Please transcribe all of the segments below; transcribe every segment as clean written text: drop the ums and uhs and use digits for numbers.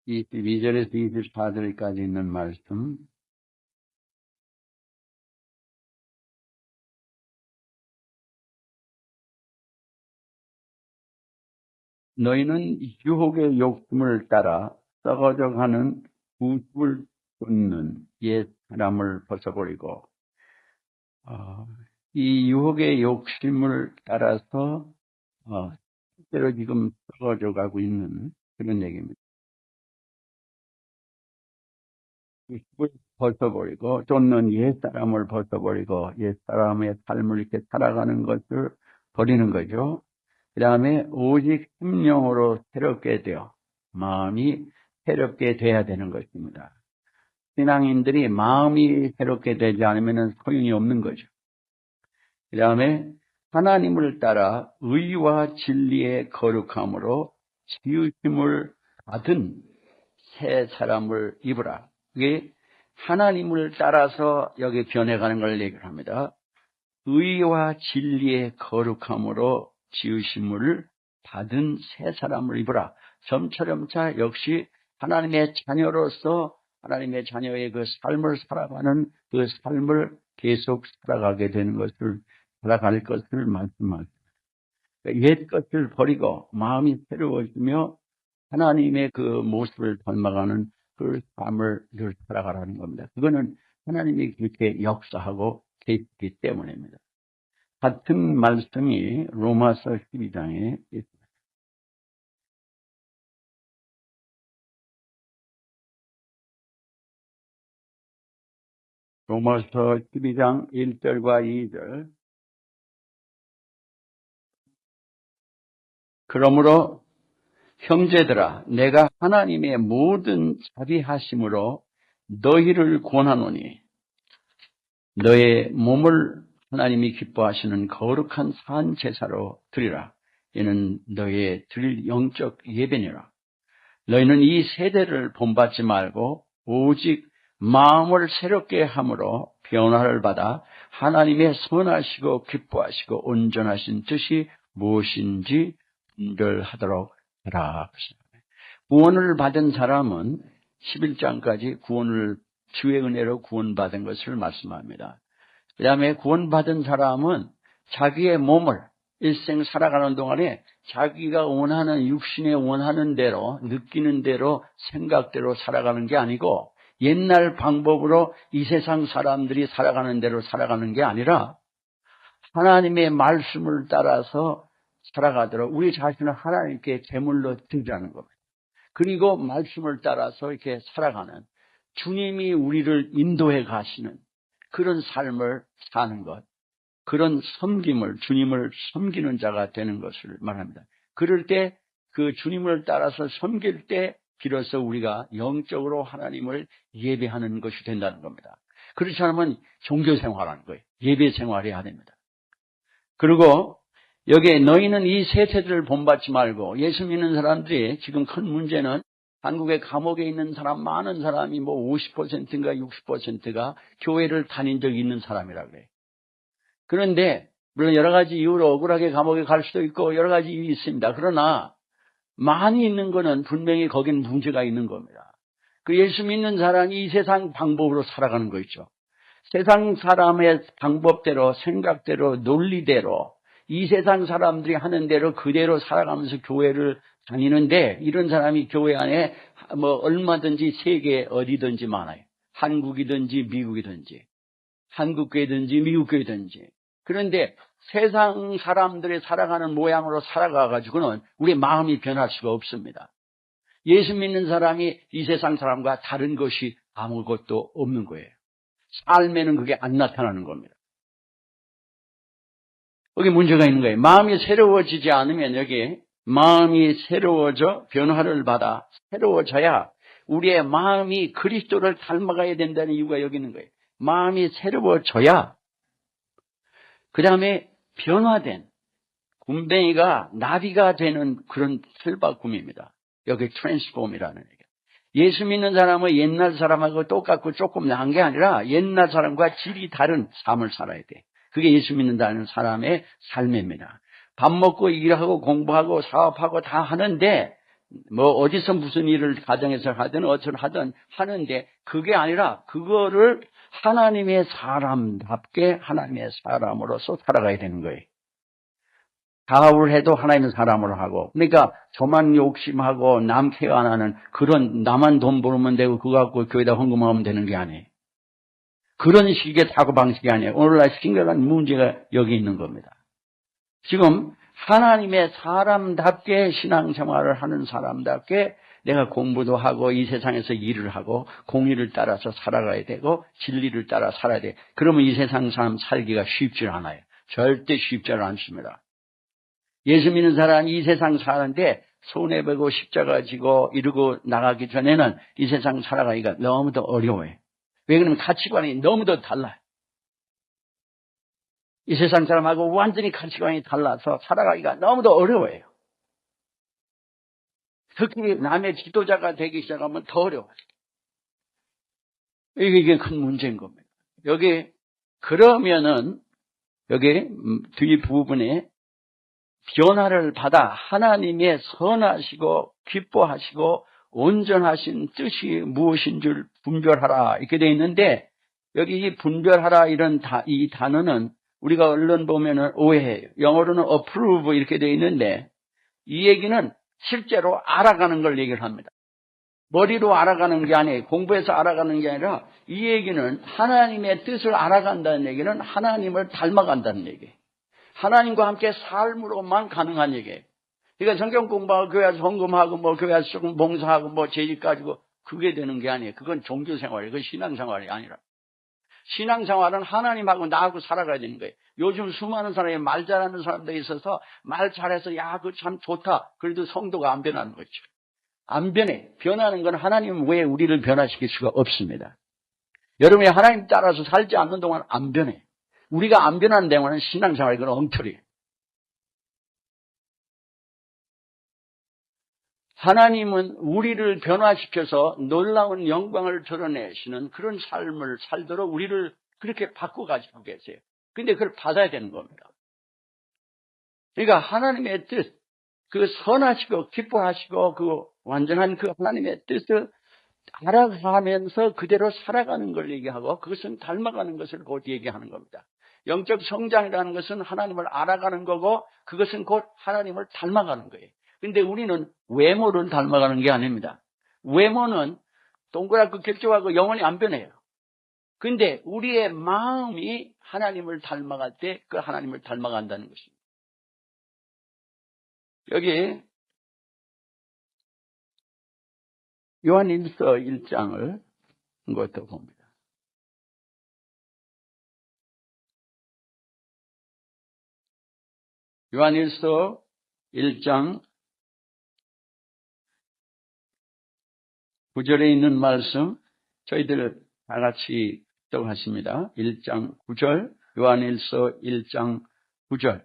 22절에서 24절까지 있는 말씀. 너희는 유혹의 욕심을 따라 썩어져 가는 구습을 쫓는 옛 사람을 벗어버리고, 이 유혹의 욕심을 따라서 실제로 지금 썩어져 가고 있는 그런 얘기입니다. 구습을 벗어버리고, 쫓는 옛 사람을 벗어버리고, 옛 사람의 삶을 이렇게 살아가는 것을 버리는 거죠. 그 다음에 오직 심령으로 새롭게 되어 마음이 새롭게 돼야 되는 것입니다. 신앙인들이 마음이 새롭게 되지 않으면 소용이 없는 거죠. 그 다음에 하나님을 따라 의와 진리의 거룩함으로 지으심을 받은 새 사람을 입으라. 이게 하나님을 따라서 여기 변해가는 걸 얘기를 합니다. 의와 진리의 거룩함으로 지으심을 받은 새 사람을 입으라. 점차점차 역시 하나님의 자녀로서 하나님의 자녀의 그 삶을 살아가는 그 삶을 계속 살아가게 되는 것을, 살아갈 것을 말씀하십니다. 옛 것을 버리고 마음이 새로워지며 하나님의 그 모습을 닮아가는 그 삶을 늘 살아가라는 겁니다. 그거는 하나님이 그렇게 역사하고 계시기 때문입니다. 같은 말씀이 로마서 12장에 있습니다. 로마서 12장 1절과 2절. 그러므로 형제들아, 내가 하나님의 모든 자비하심으로 너희를 권하노니 너의 몸을 하나님이 기뻐하시는 거룩한 산 제사로 드리라. 이는 너의 드릴 영적 예배니라. 너희는 이 세대를 본받지 말고 오직 마음을 새롭게 함으로 변화를 받아 하나님의 선하시고 기뻐하시고 온전하신 뜻이 무엇인지 분별하도록 하라. 구원을 받은 사람은 11장까지 주의 은혜로 구원받은 것을 말씀합니다. 그 다음에 구원받은 사람은 자기의 몸을 일생 살아가는 동안에 자기가 원하는, 육신에 원하는 대로, 느끼는 대로, 생각대로 살아가는 게 아니고 옛날 방법으로 이 세상 사람들이 살아가는 대로 살아가는 게 아니라 하나님의 말씀을 따라서 살아가도록 우리 자신을 하나님께 제물로 드리자는 겁니다. 그리고 말씀을 따라서 이렇게 살아가는, 주님이 우리를 인도해 가시는 그런 삶을 사는 것, 그런 섬김을, 주님을 섬기는 자가 되는 것을 말합니다. 그럴 때 그 주님을 따라서 섬길 때 비로소 우리가 영적으로 하나님을 예배하는 것이 된다는 겁니다. 그렇지 않으면 종교 생활하는 거예요. 예배 생활해야 됩니다. 그리고 여기에 너희는 이 세 세대를 본받지 말고, 예수 믿는 사람들이 지금 큰 문제는 한국의 감옥에 있는 사람, 많은 사람이 뭐 50%인가 60%가 교회를 다닌 적이 있는 사람이라 그래요. 그런데 물론 여러 가지 이유로 억울하게 감옥에 갈 수도 있고 여러 가지 이유가 있습니다. 그러나 많이 있는 거는 분명히 거긴 문제가 있는 겁니다. 그 예수 믿는 사람이 이 세상 방법으로 살아가는 거 있죠. 세상 사람의 방법대로, 생각대로, 논리대로 이 세상 사람들이 하는 대로 그대로 살아가면서 교회를 다니는데, 이런 사람이 교회 안에 뭐 얼마든지 세계 어디든지 많아요. 한국이든지 미국이든지, 한국교회든지 미국교회든지. 그런데 세상 사람들이 살아가는 모양으로 살아가가지고는 우리 마음이 변할 수가 없습니다. 예수 믿는 사람이 이 세상 사람과 다른 것이 아무것도 없는 거예요. 삶에는 그게 안 나타나는 겁니다. 여기 문제가 있는 거예요. 마음이 새로워지지 않으면, 여기 마음이 새로워져 변화를 받아 새로워져야 우리의 마음이 그리스도를 닮아가야 된다는 이유가 여기 있는 거예요. 마음이 새로워져야 그 다음에 변화된 굼벵이가 나비가 되는 그런 틀바꿈입니다. 여기 트랜스폼이라는 얘기예요. 예수 믿는 사람은 옛날 사람하고 똑같고 조금 나은 게 아니라 옛날 사람과 질이 다른 삶을 살아야 돼. 그게 예수 믿는다는 사람의 삶입니다. 밥 먹고 일하고 공부하고 사업하고 다 하는데 뭐 어디서 무슨 일을 가정에서 하든 어쩔 하든 하는데 그게 아니라 그거를 하나님의 사람답게 하나님의 사람으로서 살아가야 되는 거예요. 사업을 해도 하나님의 사람으로 하고, 그러니까 저만 욕심하고 남 케어 안 하는 그런 나만 돈 벌면 되고 그거 갖고 교회에다 헌금하면 되는 게 아니에요. 그런 식의 사고방식이 아니에요. 오늘날 심각한 문제가 여기 있는 겁니다. 지금 하나님의 사람답게 신앙생활을 하는 사람답게 내가 공부도 하고 이 세상에서 일을 하고 공의를 따라서 살아가야 되고 진리를 따라 살아야 돼. 그러면 이 세상 사람 살기가 쉽지 않아요. 절대 쉽지 않습니다. 예수 믿는 사람이 이 세상 사는데 손해보고 십자가 지고 이러고 나가기 전에는 이 세상 살아가기가 너무도 어려워요. 왜 그러면 가치관이 너무도 달라요. 이 세상 사람하고 완전히 가치관이 달라서 살아가기가 너무도 어려워요. 특히 남의 지도자가 되기 시작하면 더 어려워요. 이게 큰 문제인 겁니다. 여기 그러면은 여기 뒷부분에 변화를 받아 하나님의 선하시고 기뻐하시고 온전하신 뜻이 무엇인 줄 분별하라 이렇게 되어 있는데 여기 이 분별하라 이런 이 단어는 우리가 언론 보면은 오해해요. 영어로는 approve 이렇게 되어 있는데 이 얘기는 실제로 알아가는 걸 얘기를 합니다. 머리로 알아가는 게 아니에요. 공부해서 알아가는 게 아니라 이 얘기는 하나님의 뜻을 알아간다는 얘기는 하나님을 닮아간다는 얘기예요. 하나님과 함께 삶으로만 가능한 얘기예요. 그러니까 성경 공부하고 교회 와서 헌금하고 뭐 교회 와서 조금 봉사하고 뭐 재직 가지고 그게 되는 게 아니에요. 그건 종교생활이에요. 그건 신앙생활이 아니라. 신앙생활은 하나님하고 나하고 살아가야 되는 거예요. 요즘 수많은 사람이 말 잘하는 사람들이 있어서 말 잘해서 야 그거 참 좋다. 그래도 성도가 안 변하는 거죠. 안 변해. 변하는 건 하나님 외에 우리를 변화시킬 수가 없습니다. 여러분이 하나님 따라서 살지 않는 동안 안 변해. 우리가 안 변하는 동안은 신앙생활이 그건 엉터리예요. 하나님은 우리를 변화시켜서 놀라운 영광을 드러내시는 그런 삶을 살도록 우리를 그렇게 바꿔가지고 계세요. 근데 그걸 받아야 되는 겁니다. 그러니까 하나님의 뜻, 그 선하시고 기뻐하시고 그 완전한 그 하나님의 뜻을 알아가면서 그대로 살아가는 걸 얘기하고 그것은 닮아가는 것을 곧 얘기하는 겁니다. 영적 성장이라는 것은 하나님을 알아가는 거고 그것은 곧 하나님을 닮아가는 거예요. 근데 우리는 외모를 닮아가는 게 아닙니다. 외모는 동그랗고 결정하고 영원히 안 변해요. 근데 우리의 마음이 하나님을 닮아갈 때 그 하나님을 닮아간다는 것입니다. 여기 요한일서 1장을 한것도 봅니다. 요한일서 1장 9절에 있는 말씀 저희들 다 같이 합독하십니다. 1장 9절 요한일서 1장 9절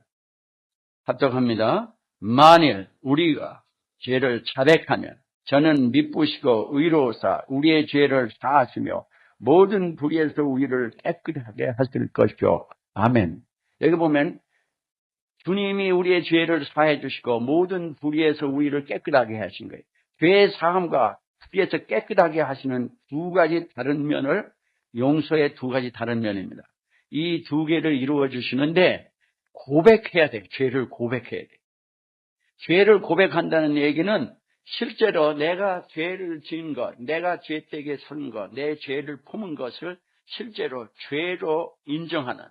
합독합니다. 만일 우리가 죄를 자백하면 저는 미쁘시고 의로우사 우리의 죄를 사하시며 모든 불의에서 우리를 깨끗하게 하실 것이요. 아멘. 여기 보면 주님이 우리의 죄를 사해 주시고 모든 불의에서 우리를 깨끗하게 하신 거예요. 죄의 사함과 불의에서 깨끗하게 하시는 두 가지 다른 면을 용서의 두 가지 다른 면입니다. 이 두 개를 이루어 주시는데 고백해야 돼요. 죄를 고백해야 돼요. 죄를 고백한다는 얘기는 실제로 내가 죄를 지은 것, 내가 죄되게 선 것, 내 죄를 품은 것을 실제로 죄로 인정하는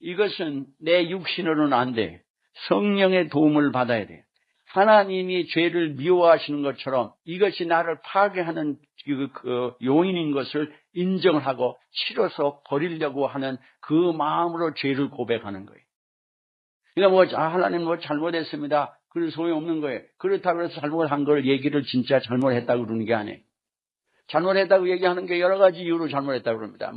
이것은 내 육신으로는 안 돼. 성령의 도움을 받아야 돼. 하나님이 죄를 미워하시는 것처럼 이것이 나를 파괴하는 그 요인인 것을 인정하고 치러서 버리려고 하는 그 마음으로 죄를 고백하는 거예요. 그러니까 하나님 잘못했습니다. 그런 소용이 없는 거예요. 그렇다고 해서 잘못한 걸 얘기를 진짜 잘못했다고 그러는 게 아니에요. 잘못했다고 얘기하는 게 여러 가지 이유로 잘못했다고 그럽니다.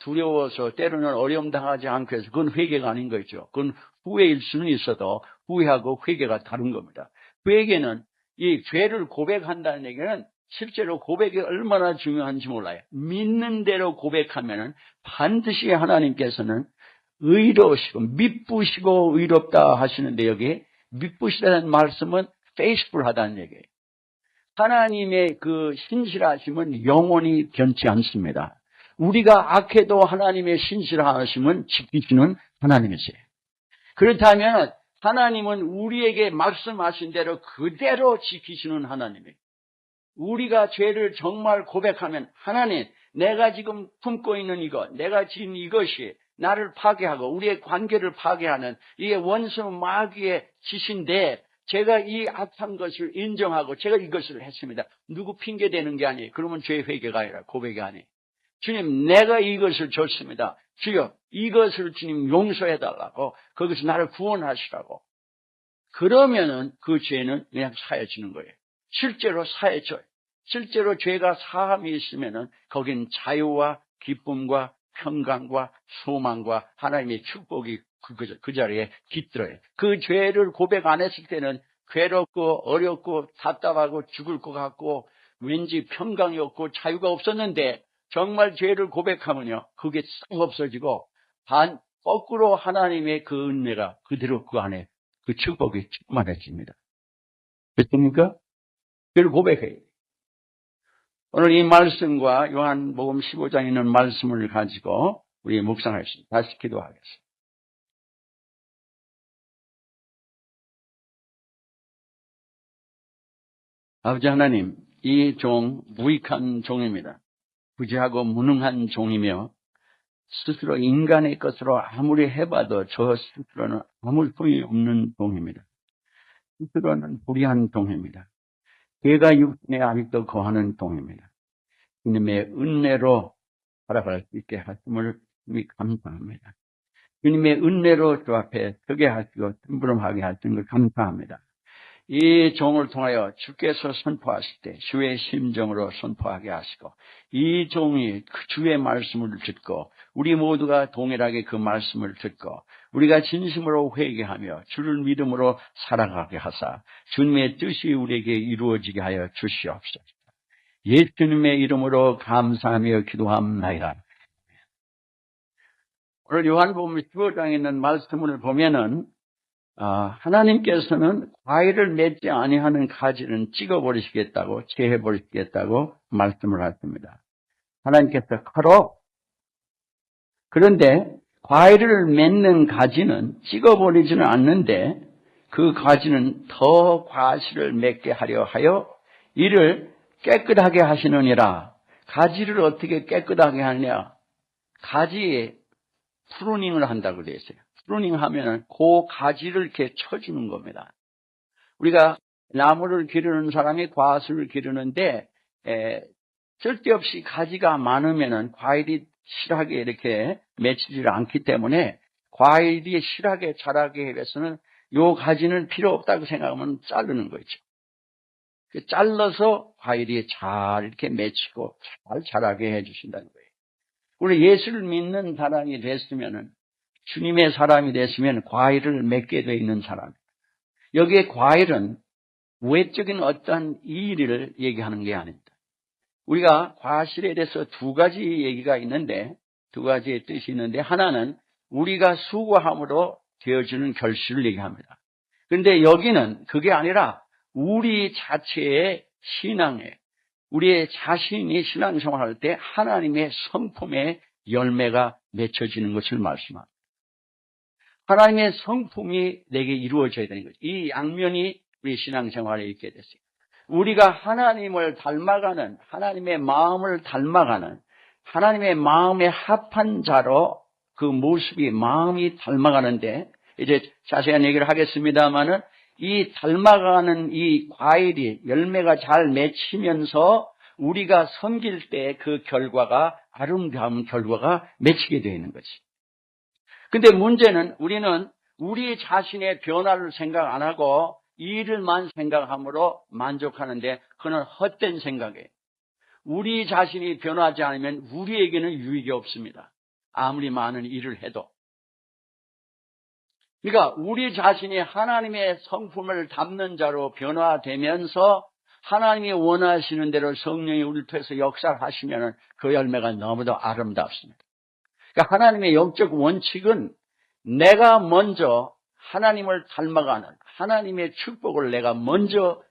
두려워서 때로는 어려움 당하지 않고 해서 그건 회개가 아닌 거죠. 그건 후회일 수는 있어도 후회하고 회개가 다른 겁니다. 회개는 이 죄를 고백한다는 얘기는 실제로 고백이 얼마나 중요한지 몰라요. 믿는 대로 고백하면은 반드시 하나님께서는 의로우시고 미쁘시고 의롭다 하시는데 여기 미쁘시다는 말씀은 faithful하다는 얘기예요. 하나님의 그 신실하심은 영원히 변치 않습니다. 우리가 악해도 하나님의 신실하심은 지키시는 하나님이세요. 그렇다면 하나님은 우리에게 말씀하신 대로 그대로 지키시는 하나님이에요. 우리가 죄를 정말 고백하면 하나님, 내가 지금 품고 있는 이것, 내가 지은 이것이 나를 파괴하고 우리의 관계를 파괴하는 이게 원수 마귀의 짓인데 제가 이 악한 것을 인정하고 제가 이것을 했습니다. 누구 핑계대는 게 아니에요. 그러면 죄 회개가 아니라 고백이 아니에요. 주님, 내가 이것을 줬습니다. 주여, 이것을 주님 용서해달라고, 거기서 나를 구원하시라고. 그러면은 그 죄는 그냥 사해지는 거예요. 실제로 사해져요. 실제로 죄가 사함이 있으면은 거긴 자유와 기쁨과 평강과 소망과 하나님의 축복이 그 자리에 깃들어요. 그 죄를 고백 안 했을 때는 괴롭고 어렵고 답답하고 죽을 것 같고 왠지 평강이 없고 자유가 없었는데 정말 죄를 고백하면요, 그게 싹 없어지고 거꾸로 하나님의 그 은혜가 그대로 그 안에 그 축복이 충만해집니다. 됐습니까? 그걸 고백해요. 오늘 이 말씀과 요한복음 15장에 있는 말씀을 가지고 우리 묵상하겠습니다. 다시 기도하겠습니다. 아버지 하나님, 이 종 무익한 종입니다. 부지하고 무능한 종이며 스스로 인간의 것으로 아무리 해봐도 저 스스로는 아무 소용이 없는 종입니다. 스스로는 불의한 종입니다. 죄가 육신에 아직도 거하는 종입니다. 주님의 은혜로 살아갈 수 있게 하심을 감사합니다. 주님의 은혜로 주 앞에 서게 하시고 심부름하게 하시는 걸 감사합니다. 이 종을 통하여 주께서 선포하실 때 주의 심정으로 선포하게 하시고 이 종이 그 주의 말씀을 듣고 우리 모두가 동일하게 그 말씀을 듣고 우리가 진심으로 회개하며 주를 믿음으로 살아가게 하사 주님의 뜻이 우리에게 이루어지게 하여 주시옵소서. 예수님의 이름으로 감사하며 기도합니다. 오늘 요한복음 15장에 있는 말씀을 보면은 하나님께서는 과일을 맺지 아니하는 가지는 찍어버리시겠다고 제해버리시겠다고 말씀을 하십니다. 하나님께서 커로 그런데 과일을 맺는 가지는 찍어버리지는 않는데 그 가지는 더 과실을 맺게 하려 하여 이를 깨끗하게 하시느니라. 가지를 어떻게 깨끗하게 하느냐? 가지에 프루닝을 한다고 되어 있어요. 프루닝 하면은 그 가지를 이렇게 쳐주는 겁니다. 우리가 나무를 기르는 사람이 과수를 기르는데 쓸데없이 가지가 많으면은 과일이 실하게 이렇게 맺히질 않기 때문에 과일이 실하게 자라게 위해서는 요 가지는 필요 없다고 생각하면 자르는 거죠. 잘라서 과일이 잘 이렇게 맺히고 잘 자라게 해주신다는 거예요. 우리 예수를 믿는 사람이 됐으면은 주님의 사람이 됐으면 과일을 맺게 돼 있는 사람. 여기에 과일은 외적인 어떠한 이의를 얘기하는 게 아닙니다. 우리가 과실에 대해서 두 가지 얘기가 있는데 두 가지의 뜻이 있는데 하나는 우리가 수고함으로 되어지는 결실을 얘기합니다. 그런데 여기는 그게 아니라 우리 자체의 신앙에 우리의 자신이 신앙생활할 때 하나님의 성품의 열매가 맺혀지는 것을 말씀합니다. 하나님의 성품이 내게 이루어져야 되는 거죠. 이 양면이 우리 신앙생활에 있게 됐어요. 우리가 하나님을 닮아가는 하나님의 마음을 닮아가는 하나님의 마음에 합한 자로 그 모습이 마음이 닮아가는데 이제 자세한 얘기를 하겠습니다마는 이 닮아가는 이 과일이 열매가 잘 맺히면서 우리가 섬길 때 그 결과가 아름다운 결과가 맺히게 되어 있는 거지. 근데 문제는 우리는 우리 자신의 변화를 생각 안 하고 일을만 생각함으로 만족하는데 그건 헛된 생각이에요. 우리 자신이 변하지 않으면 우리에게는 유익이 없습니다. 아무리 많은 일을 해도. 그러니까 우리 자신이 하나님의 성품을 담는 자로 변화되면서 하나님이 원하시는 대로 성령이 우리를 통해서 역사하시면 그 열매가 너무도 아름답습니다. 그러니까 하나님의 영적 원칙은 내가 먼저 하나님을 닮아가는 하나님의 축복을 내가 먼저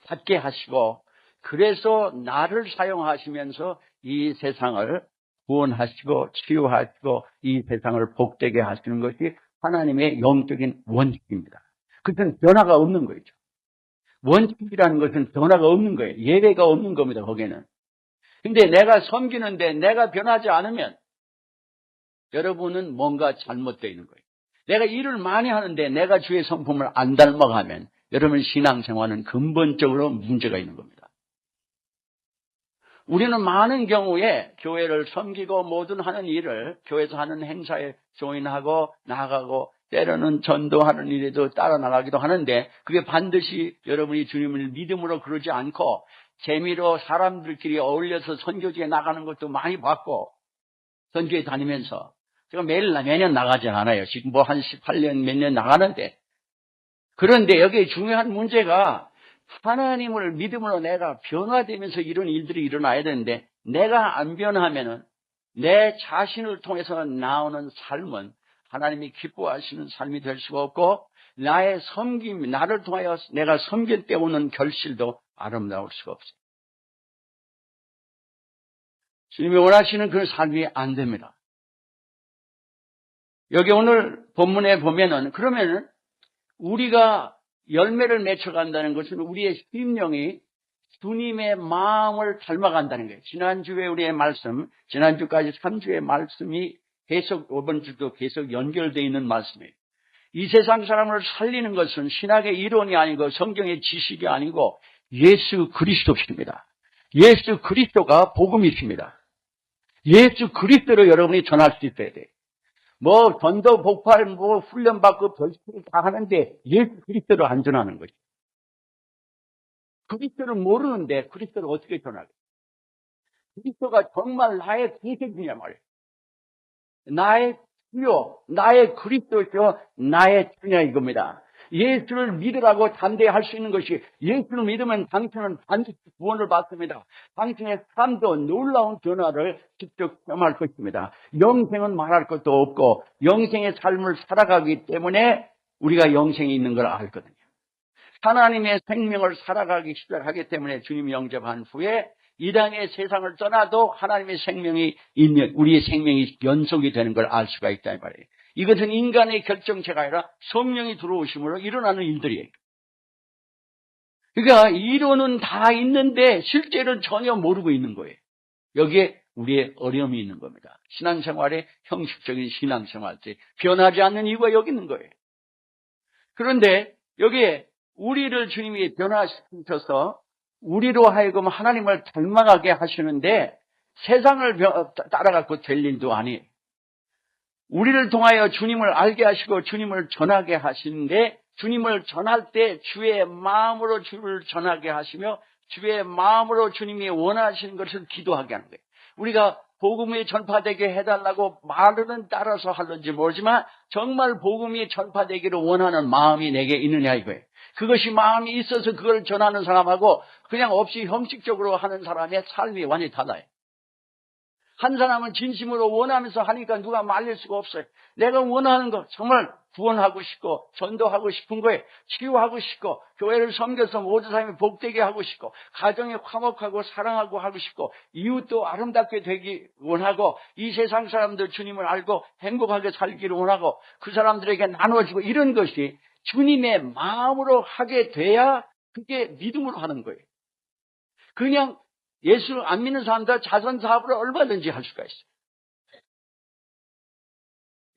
받게 하시고 그래서 나를 사용하시면서 이 세상을 구원하시고 치유하시고 이 세상을 복되게 하시는 것이 하나님의 영적인 원칙입니다. 그것은 변화가 없는 거죠. 원칙이라는 것은 변화가 없는 거예요. 예외가 없는 겁니다, 거기에는. 근데 내가 섬기는데 내가 변하지 않으면 여러분은 뭔가 잘못되어 있는 거예요. 내가 일을 많이 하는데 내가 주의 성품을 안 닮아가면 여러분 신앙생활은 근본적으로 문제가 있는 겁니다. 우리는 많은 경우에 교회를 섬기고 모든 하는 일을 교회에서 하는 행사에 조인하고 나가고 때로는 전도하는 일에도 따라 나가기도 하는데 그게 반드시 여러분이 주님을 믿음으로 그러지 않고 재미로 사람들끼리 어울려서 선교지에 나가는 것도 많이 봤고 선교에 다니면서 제가 매년 나가지 않아요. 지금 뭐 한 18년 몇 년 나가는데 그런데 여기 중요한 문제가 하나님을 믿음으로 내가 변화되면서 이런 일들이 일어나야 되는데 내가 안 변하면은 내 자신을 통해서 나오는 삶은 하나님이 기뻐하시는 삶이 될 수가 없고 나의 섬김, 나를 통하여 내가 섬길 때 오는 결실도 아름다울 수가 없어요. 주님이 원하시는 그런 삶이 안 됩니다. 여기 오늘 본문에 보면은 그러면은 우리가 열매를 맺혀간다는 것은 우리의 심령이 주님의 마음을 닮아간다는 거예요. 지난주에 우리의 말씀, 지난주까지 3주의 말씀이 계속 이번 주도 계속 연결되어 있는 말씀이에요. 이 세상 사람을 살리는 것은 신학의 이론이 아니고 성경의 지식이 아니고 예수 그리스도십니다. 예수 그리스도가 복음이십니다. 예수 그리스도로 여러분이 전할 수 있어야 돼요. 뭐 전도 복팔 뭐 훈련받고 별식을 다 하는데 예수 그리스도로 안 전하는 거죠. 그리스도를 모르는데 그리스도를 어떻게 전하게? 그리스도가 정말 나의 구세주냐 말이에요. 나의 주요, 나의 그리스도죠, 나의 주냐 이겁니다. 예수를 믿으라고 담대할 수 있는 것이 예수를 믿으면 당신은 반드시 구원을 받습니다. 당신의 삶도 놀라운 변화를 직접 경험할 것입니다. 영생은 말할 것도 없고 영생의 삶을 살아가기 때문에 우리가 영생이 있는 걸 알거든요. 하나님의 생명을 살아가기 시작하기 때문에 주님 영접한 후에 이 땅의 세상을 떠나도 하나님의 생명이 있는 우리의 생명이 연속이 되는 걸 알 수가 있다 이 말이에요. 이것은 인간의 결정체가 아니라 성령이 들어오심으로 일어나는 일들이에요. 그러니까 이론은 다 있는데 실제로는 전혀 모르고 있는 거예요. 여기에 우리의 어려움이 있는 겁니다. 신앙생활의 형식적인 신앙생활들이 변하지 않는 이유가 여기 있는 거예요. 그런데 여기에 우리를 주님이 변화시켜서 우리로 하여금 하나님을 닮아가게 하시는데 세상을 따라가고 될 일도 아니에요. 우리를 통하여 주님을 알게 하시고 주님을 전하게 하시는데 주님을 전할 때 주의 마음으로 주를 전하게 하시며 주의 마음으로 주님이 원하시는 것을 기도하게 하는 거예요. 우리가 복음이 전파되게 해달라고 말은 따라서 하는지 모르지만 정말 복음이 전파되기를 원하는 마음이 내게 있느냐 이거예요. 그것이 마음이 있어서 그걸 전하는 사람하고 그냥 없이 형식적으로 하는 사람의 삶이 완전히 달라요. 한 사람은 진심으로 원하면서 하니까 누가 말릴 수가 없어요. 내가 원하는 거 정말 구원하고 싶고 전도하고 싶은 거에 치유하고 싶고 교회를 섬겨서 모든 사람이 복되게 하고 싶고 가정에 화목하고 사랑하고 하고 싶고 이웃도 아름답게 되기 원하고 이 세상 사람들 주님을 알고 행복하게 살기를 원하고 그 사람들에게 나눠주고 이런 것이 주님의 마음으로 하게 돼야 그게 믿음으로 하는 거예요. 그냥 예수 안 믿는 사람들 자선 사업을 얼마든지 할 수가 있어요.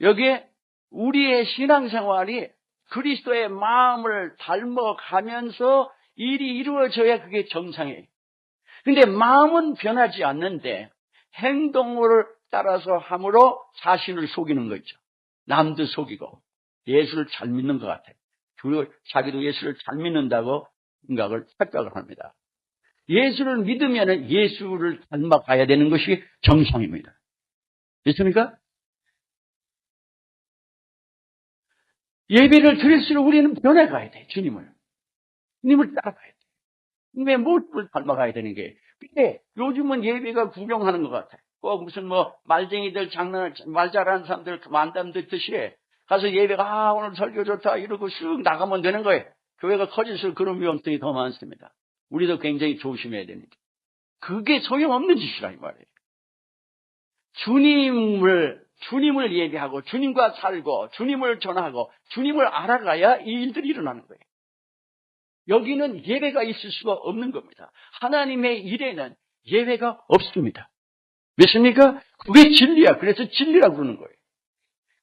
여기에 우리의 신앙생활이 그리스도의 마음을 닮아가면서 일이 이루어져야 그게 정상이에요. 그런데 마음은 변하지 않는데 행동을 따라서 함으로 자신을 속이는 거죠. 남도 속이고 예수를 잘 믿는 것 같아요. 그리고 자기도 예수를 잘 믿는다고 착각을 합니다. 예수를 믿으면 예수를 닮아가야 되는 것이 정상입니다. 됐습니까? 예배를 드릴수록 우리는 변해가야 돼. 주님을 따라가야 돼. 주님의 모습을 닮아가야 되는 게. 근데 요즘은 예배가 구경하는 것 같아요. 꼭 무슨 뭐 말쟁이들 말 잘하는 사람들 만담 듣듯이 가서 예배가 오늘 설교 좋다 이러고 쓱 나가면 되는 거예요. 교회가 커질수록 그런 위험성이 더 많습니다. 우리도 굉장히 조심해야 됩니다. 그게 소용없는 짓이라 이 말이에요. 주님을 예배하고 주님과 살고 주님을 전하고 주님을 알아가야 이 일들이 일어나는 거예요. 여기는 예배가 있을 수가 없는 겁니다. 하나님의 일에는 예배가 없습니다. 왜습니까? 그게 진리야. 그래서 진리라고 그러는 거예요.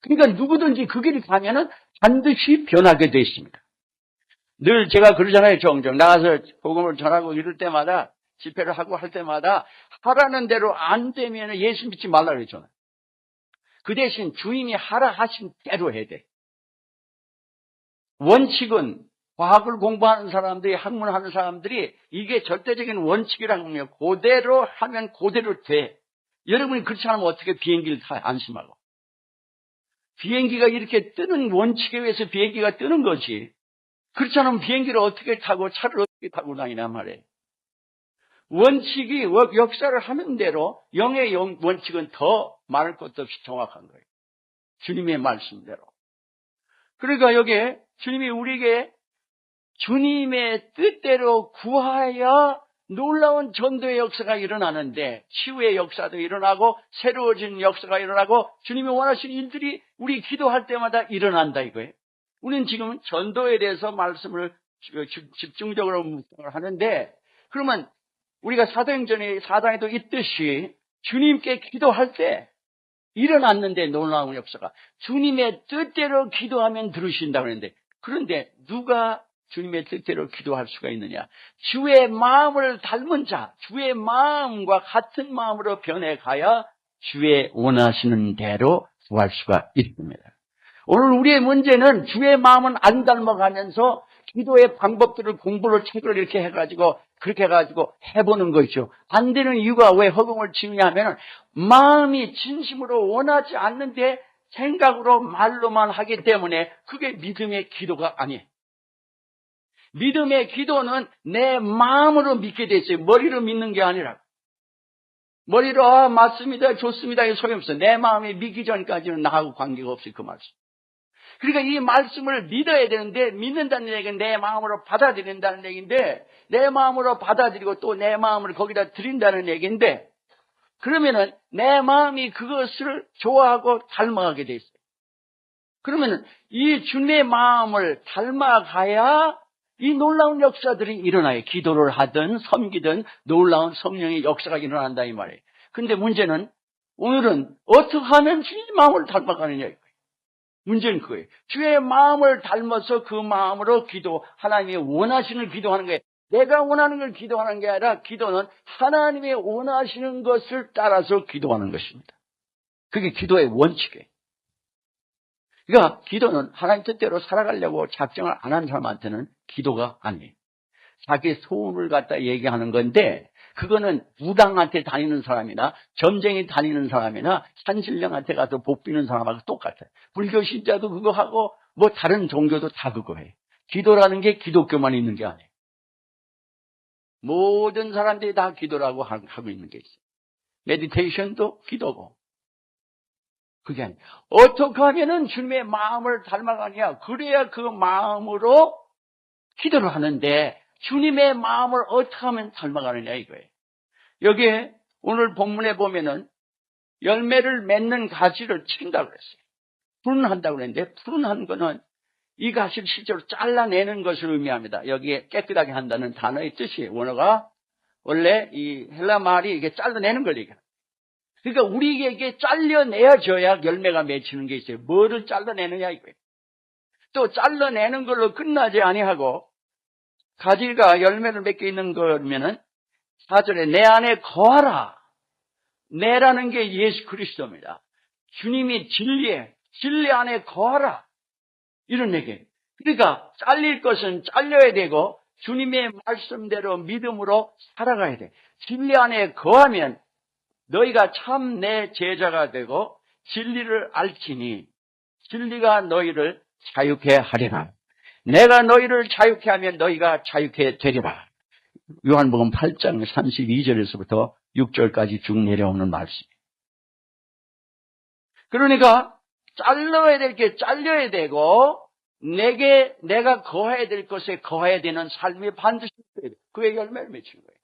그러니까 누구든지 그 길을 가면은 반드시 변하게 되어 있습니다. 늘 제가 그러잖아요. 종종 나가서 복음을 전하고 이럴 때마다 집회를 하고 할 때마다 하라는 대로 안 되면 예수 믿지 말라 그러잖아요. 그 대신 주님이 하라 하신 대로 해야 돼. 원칙은 과학을 공부하는 사람들이 학문하는 사람들이 이게 절대적인 원칙이라고 하면 그대로 하면 그대로 돼. 여러분이 그렇지 않으면 어떻게 비행기를 타 안심하고. 비행기가 이렇게 뜨는 원칙에 의해서 비행기가 뜨는 거지. 그렇지 않으면 비행기를 어떻게 타고 차를 어떻게 타고 다니냐 말이에요. 원칙이 역사를 하는 대로 영의 원칙은 더 말할 것도 없이 정확한 거예요. 주님의 말씀대로. 그러니까 여기에 주님이 우리에게 주님의 뜻대로 구하여 놀라운 전도의 역사가 일어나는데 치유의 역사도 일어나고 새로워진 역사가 일어나고 주님이 원하시는 일들이 우리 기도할 때마다 일어난다 이거예요. 우리는 지금 전도에 대해서 말씀을 집중적으로 묵상을 하는데 그러면 우리가 사도행전의 4장에도 있듯이 주님께 기도할 때 일어났는데 놀라운 역사가 주님의 뜻대로 기도하면 들으신다고 했는데 그런데 누가 주님의 뜻대로 기도할 수가 있느냐? 주의 마음을 닮은 자, 주의 마음과 같은 마음으로 변해가야 주의 원하시는 대로 구할 수가 있습니다. 오늘 우리의 문제는 주의 마음은 안 닮아가면서 기도의 방법들을 공부를 책을 이렇게 해가지고 그렇게 해가지고 해보는 것이죠. 안 되는 이유가 왜 허공을 치느냐 하면 마음이 진심으로 원하지 않는데 생각으로 말로만 하기 때문에 그게 믿음의 기도가 아니에요. 믿음의 기도는 내 마음으로 믿게 돼 있어요. 머리로 믿는 게 아니라. 머리로 맞습니다, 좋습니다 이게 소용없어요. 내 마음이 믿기 전까지는 나하고 관계가 없어요. 그 말씀. 그러니까 이 말씀을 믿어야 되는데 믿는다는 얘기는 내 마음으로 받아들인다는 얘기인데 내 마음으로 받아들이고 또 내 마음을 거기다 드린다는 얘기인데 그러면은 내 마음이 그것을 좋아하고 닮아가게 돼 있어요. 그러면은 이 주님의 마음을 닮아가야 이 놀라운 역사들이 일어나요. 기도를 하든 섬기든 놀라운 성령의 역사가 일어난다 이 말이에요. 근데 문제는 오늘은 어떻게 하면 주님의 마음을 닮아가느냐 이거예요. 문제는 그거예요. 주의 마음을 닮아서 그 마음으로 하나님이 원하시는 기도하는 거예요. 내가 원하는 걸 기도하는 게 아니라 기도는 하나님이 원하시는 것을 따라서 기도하는 것입니다. 그게 기도의 원칙이에요. 그러니까 기도는 하나님 뜻대로 살아가려고 작정을 안 한 사람한테는 기도가 아니에요. 자기 소원을 갖다 얘기하는 건데 그거는 무당한테 다니는 사람이나 점쟁이 다니는 사람이나 산신령한테 가서 복 비는 사람하고 똑같아요. 불교 신자도 그거 하고 뭐 다른 종교도 다 그거 해요. 기도라는 게 기독교만 있는 게 아니에요. 모든 사람들이 다 기도라고 하고 있는 게 있어요. 메디테이션도 기도고. 그게 아니에요. 어떻게 하면은 주님의 마음을 닮아가냐? 그래야 그 마음으로 기도를 하는데 주님의 마음을 어떻게 하면 닮아가느냐 이거예요. 여기에 오늘 본문에 보면은 열매를 맺는 가지를 친다고 그랬어요. 푸른한다고 그랬는데 푸른한 거는 이 가지를 실제로 잘라내는 것을 의미합니다. 여기에 깨끗하게 한다는 단어의 뜻이 원어가 원래 이 헬라 말이 이게 잘라내는 걸 얘기해요. 그러니까 우리에게 잘려내어져야 열매가 맺히는 게 있어요. 뭐를 잘라내느냐 이거예요. 또 잘라내는 걸로 끝나지 아니하고 가지가 열매를 맺게 있는 거면은 4절에 내 안에 거하라. 내라는 게 예수 그리스도입니다. 주님이 진리 안에 거하라. 이런 얘기예요. 그러니까 잘릴 것은 잘려야 되고 주님의 말씀대로 믿음으로 살아가야 돼. 진리 안에 거하면 너희가 참 내 제자가 되고 진리를 알지니 진리가 너희를 자유케 하리라. 내가 너희를 자유케 하면 너희가 자유케 되리라. 요한복음 8장 32절에서부터 6절까지 쭉 내려오는 말씀이에요. 그러니까 잘라야 될 게 잘려야 되고 내가 거해야 될 것에 거해야 되는 삶이 반드시 있어야 돼. 그의 열매를 맺히는 거예요.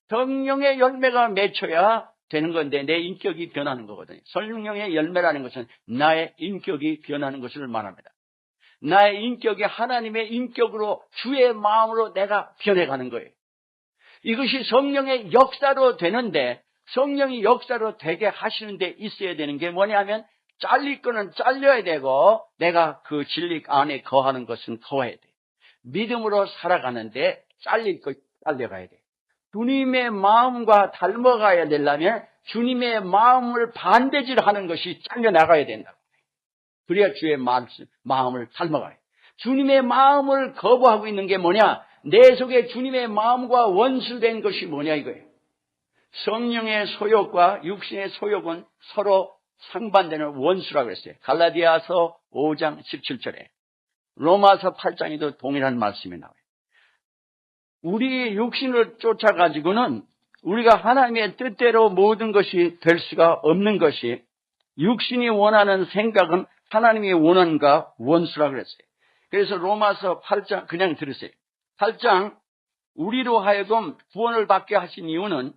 성령의 열매가 맺혀야 되는 건데 내 인격이 변하는 거거든요. 성령의 열매라는 것은 나의 인격이 변하는 것을 말합니다. 나의 인격이 하나님의 인격으로 주의 마음으로 내가 변해가는 거예요. 이것이 성령의 역사로 되는데 성령이 역사로 되게 하시는 데 있어야 되는 게 뭐냐면 잘릴 거는 잘려야 되고 내가 그 진리 안에 거하는 것은 거해야 돼. 믿음으로 살아가는데 잘릴 거 잘려가야 돼. 주님의 마음과 닮아가야 되려면 주님의 마음을 반대질하는 것이 잘려나가야 된다. 그래야 주의 마음을 닮아가요. 주님의 마음을 거부하고 있는 게 뭐냐? 내 속에 주님의 마음과 원수된 것이 뭐냐 이거예요. 성령의 소욕과 육신의 소욕은 서로 상반되는 원수라고 했어요. 갈라디아서 5장 17절에 로마서 8장에도 동일한 말씀이 나와요. 우리 육신을 쫓아가지고는 우리가 하나님의 뜻대로 모든 것이 될 수가 없는 것이 육신이 원하는 생각은 하나님의 원한과 원수라고 그랬어요. 그래서 로마서 8장 그냥 들으세요. 8장 우리로 하여금 구원을 받게 하신 이유는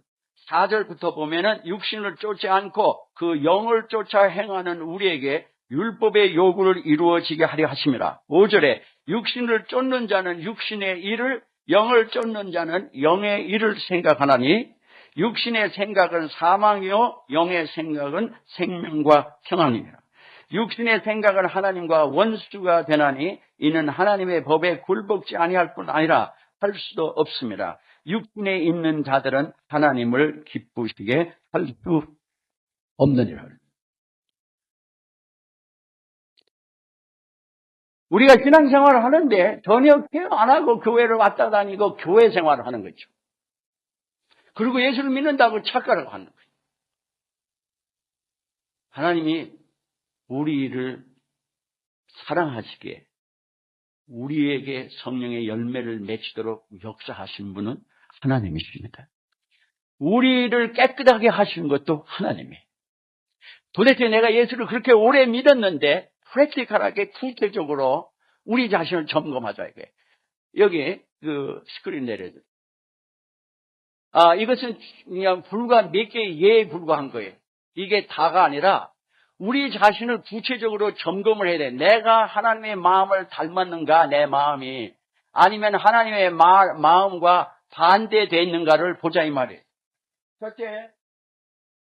4절부터 보면은 육신을 쫓지 않고 그 영을 쫓아 행하는 우리에게 율법의 요구를 이루어지게 하려 하심이라. 5절에 육신을 쫓는 자는 육신의 일을 영을 쫓는 자는 영의 일을 생각하나니 육신의 생각은 사망이요 영의 생각은 생명과 평안이니라. 육신의 생각은 하나님과 원수가 되나니 이는 하나님의 법에 굴복지 아니할 뿐 아니라 할 수도 없습니다. 육신에 있는 자들은 하나님을 기쁘시게 할 수 없느니라. 우리가 신앙생활을 하는데 전혀 케어 안 하고 교회를 왔다 다니고 교회 생활을 하는 거죠. 그리고 예수를 믿는다고 착각을 하는 거예요. 하나님이 우리를 사랑하시기에 우리에게 성령의 열매를 맺히도록 역사하신 분은 하나님이십니다. 우리를 깨끗하게 하시는 것도 하나님이에요. 도대체 내가 예수를 그렇게 오래 믿었는데 프랙티컬하게 구체적으로 우리 자신을 점검하자 이거예요. 여기 그 스크린 내려줘. 이것은 그냥 불과 몇 개의 예에 불과한 거예요. 이게 다가 아니라 우리 자신을 구체적으로 점검을 해야 돼. 내가 하나님의 마음을 닮았는가 내 마음이 아니면 하나님의 마음과 반대되어 있는가를 보자 이 말이에요. 첫째,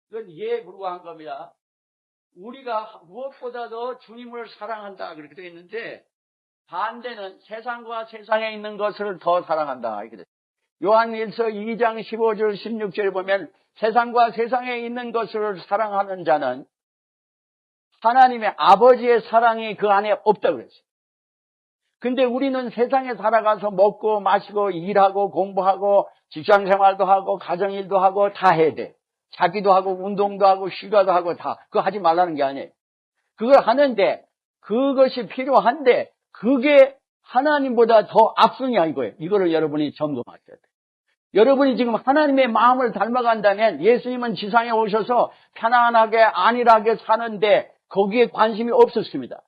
이건 예에 불과한 겁니다. 우리가 무엇보다도 주님을 사랑한다 그렇게 되어 있는데 반대는 세상과 세상에 있는 것을 더 사랑한다 이렇게 되어 있어요. 요한일서 2장 15절 16절에 보면 세상과 세상에 있는 것을 사랑하는 자는 하나님의 아버지의 사랑이 그 안에 없다고 그랬어요. 근데 우리는 세상에 살아가서 먹고 마시고 일하고 공부하고 직장생활도 하고 가정일도 하고 다 해야 돼. 자기도 하고 운동도 하고 휴가도 하고 다 그거 하지 말라는 게 아니에요. 그걸 하는데 그것이 필요한데 그게 하나님보다 더 앞선이야 이거예요. 이거를 여러분이 점검하셔야 돼요. 여러분이 지금 하나님의 마음을 닮아간다면 예수님은 지상에 오셔서 편안하게 안일하게 사는데 거기에 관심이 없었습니다.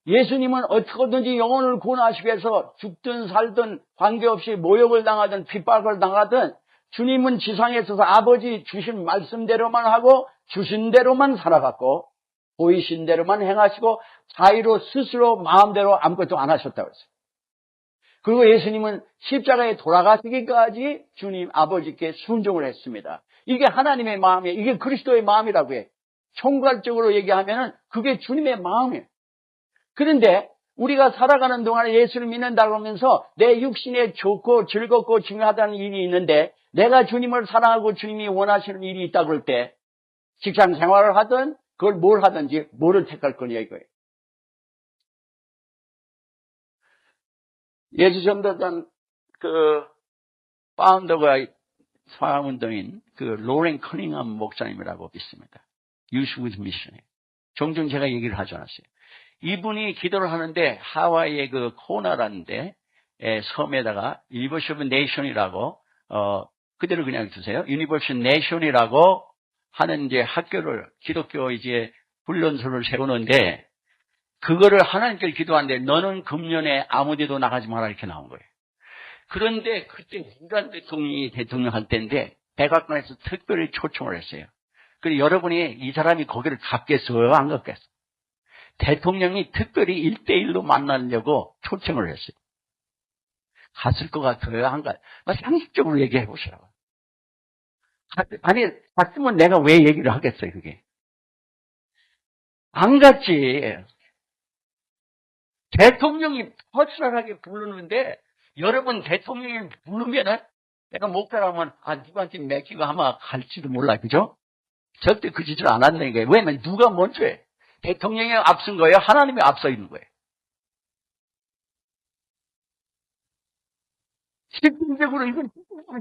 예수님은 어떻게든지 영혼을 구원하시기 위해서 죽든 살든 관계없이 모욕을 당하든 핍박을 당하든 주님은 지상에 있어서 아버지 주신 말씀대로만 하고 주신 대로만 살아갔고 보이신 대로만 행하시고 자유로 스스로 마음대로 아무것도 안 하셨다고 했어요. 그리고 예수님은 십자가에 돌아가시기까지 주님 아버지께 순종을 했습니다. 이게 하나님의 마음이에요. 이게 그리스도의 마음이라고 해요. 총괄적으로 얘기하면 그게 주님의 마음이에요. 그런데 우리가 살아가는 동안에 예수를 믿는다고 하면서 내 육신에 좋고 즐겁고 중요하다는 일이 있는데 내가 주님을 사랑하고 주님이 원하시는 일이 있다고 그럴 때 직장 생활을 하든 그걸 뭘 하든지 뭐를 택할 거냐 이거예요. 예수전도단 그 파운더가 사랑운동인 그 로렌 커닝엄 목사님이라고 있습니다. 유스 위드 미션에 종종 제가 얘기를 하지 않았어요. 이분이 기도를 하는데 하와이의 그 코나라는 데 섬에다가 유니버시티 오브 네이션이라고 그대로 그냥 두세요. 유니버시티 네이션이라고 하는 이제 학교를 기독교 이제 훈련소를 세우는데 그거를 하나님께 기도하는데 너는 금년에 아무 데도 나가지 마라 이렇게 나온 거예요. 그런데 그때 이란 대통령이 대통령 할 때인데 백악관에서 특별히 초청을 했어요. 그리고 여러분이 이 사람이 거기를 갔겠어요? 안 갔겠어요? 대통령이 특별히 1대1로 만나려고 초청을 했어요. 갔을 것 같아요? 안 가요? 상식적으로 얘기해 보시라고. 아니, 갔으면 내가 왜 얘기를 하겠어요, 그게. 안 갔지. 대통령이 퍼스널하게 부르는데, 여러분 대통령이 부르면은, 내가 목사라면, 누구한테 맡기고 아마 갈지도 몰라, 그죠? 절대 그 짓을 안 한다는 거예요. 왜냐면 누가 먼저 해? 대통령이 앞선 거예요? 하나님이 앞서 있는 거예요? 실질적으로 이건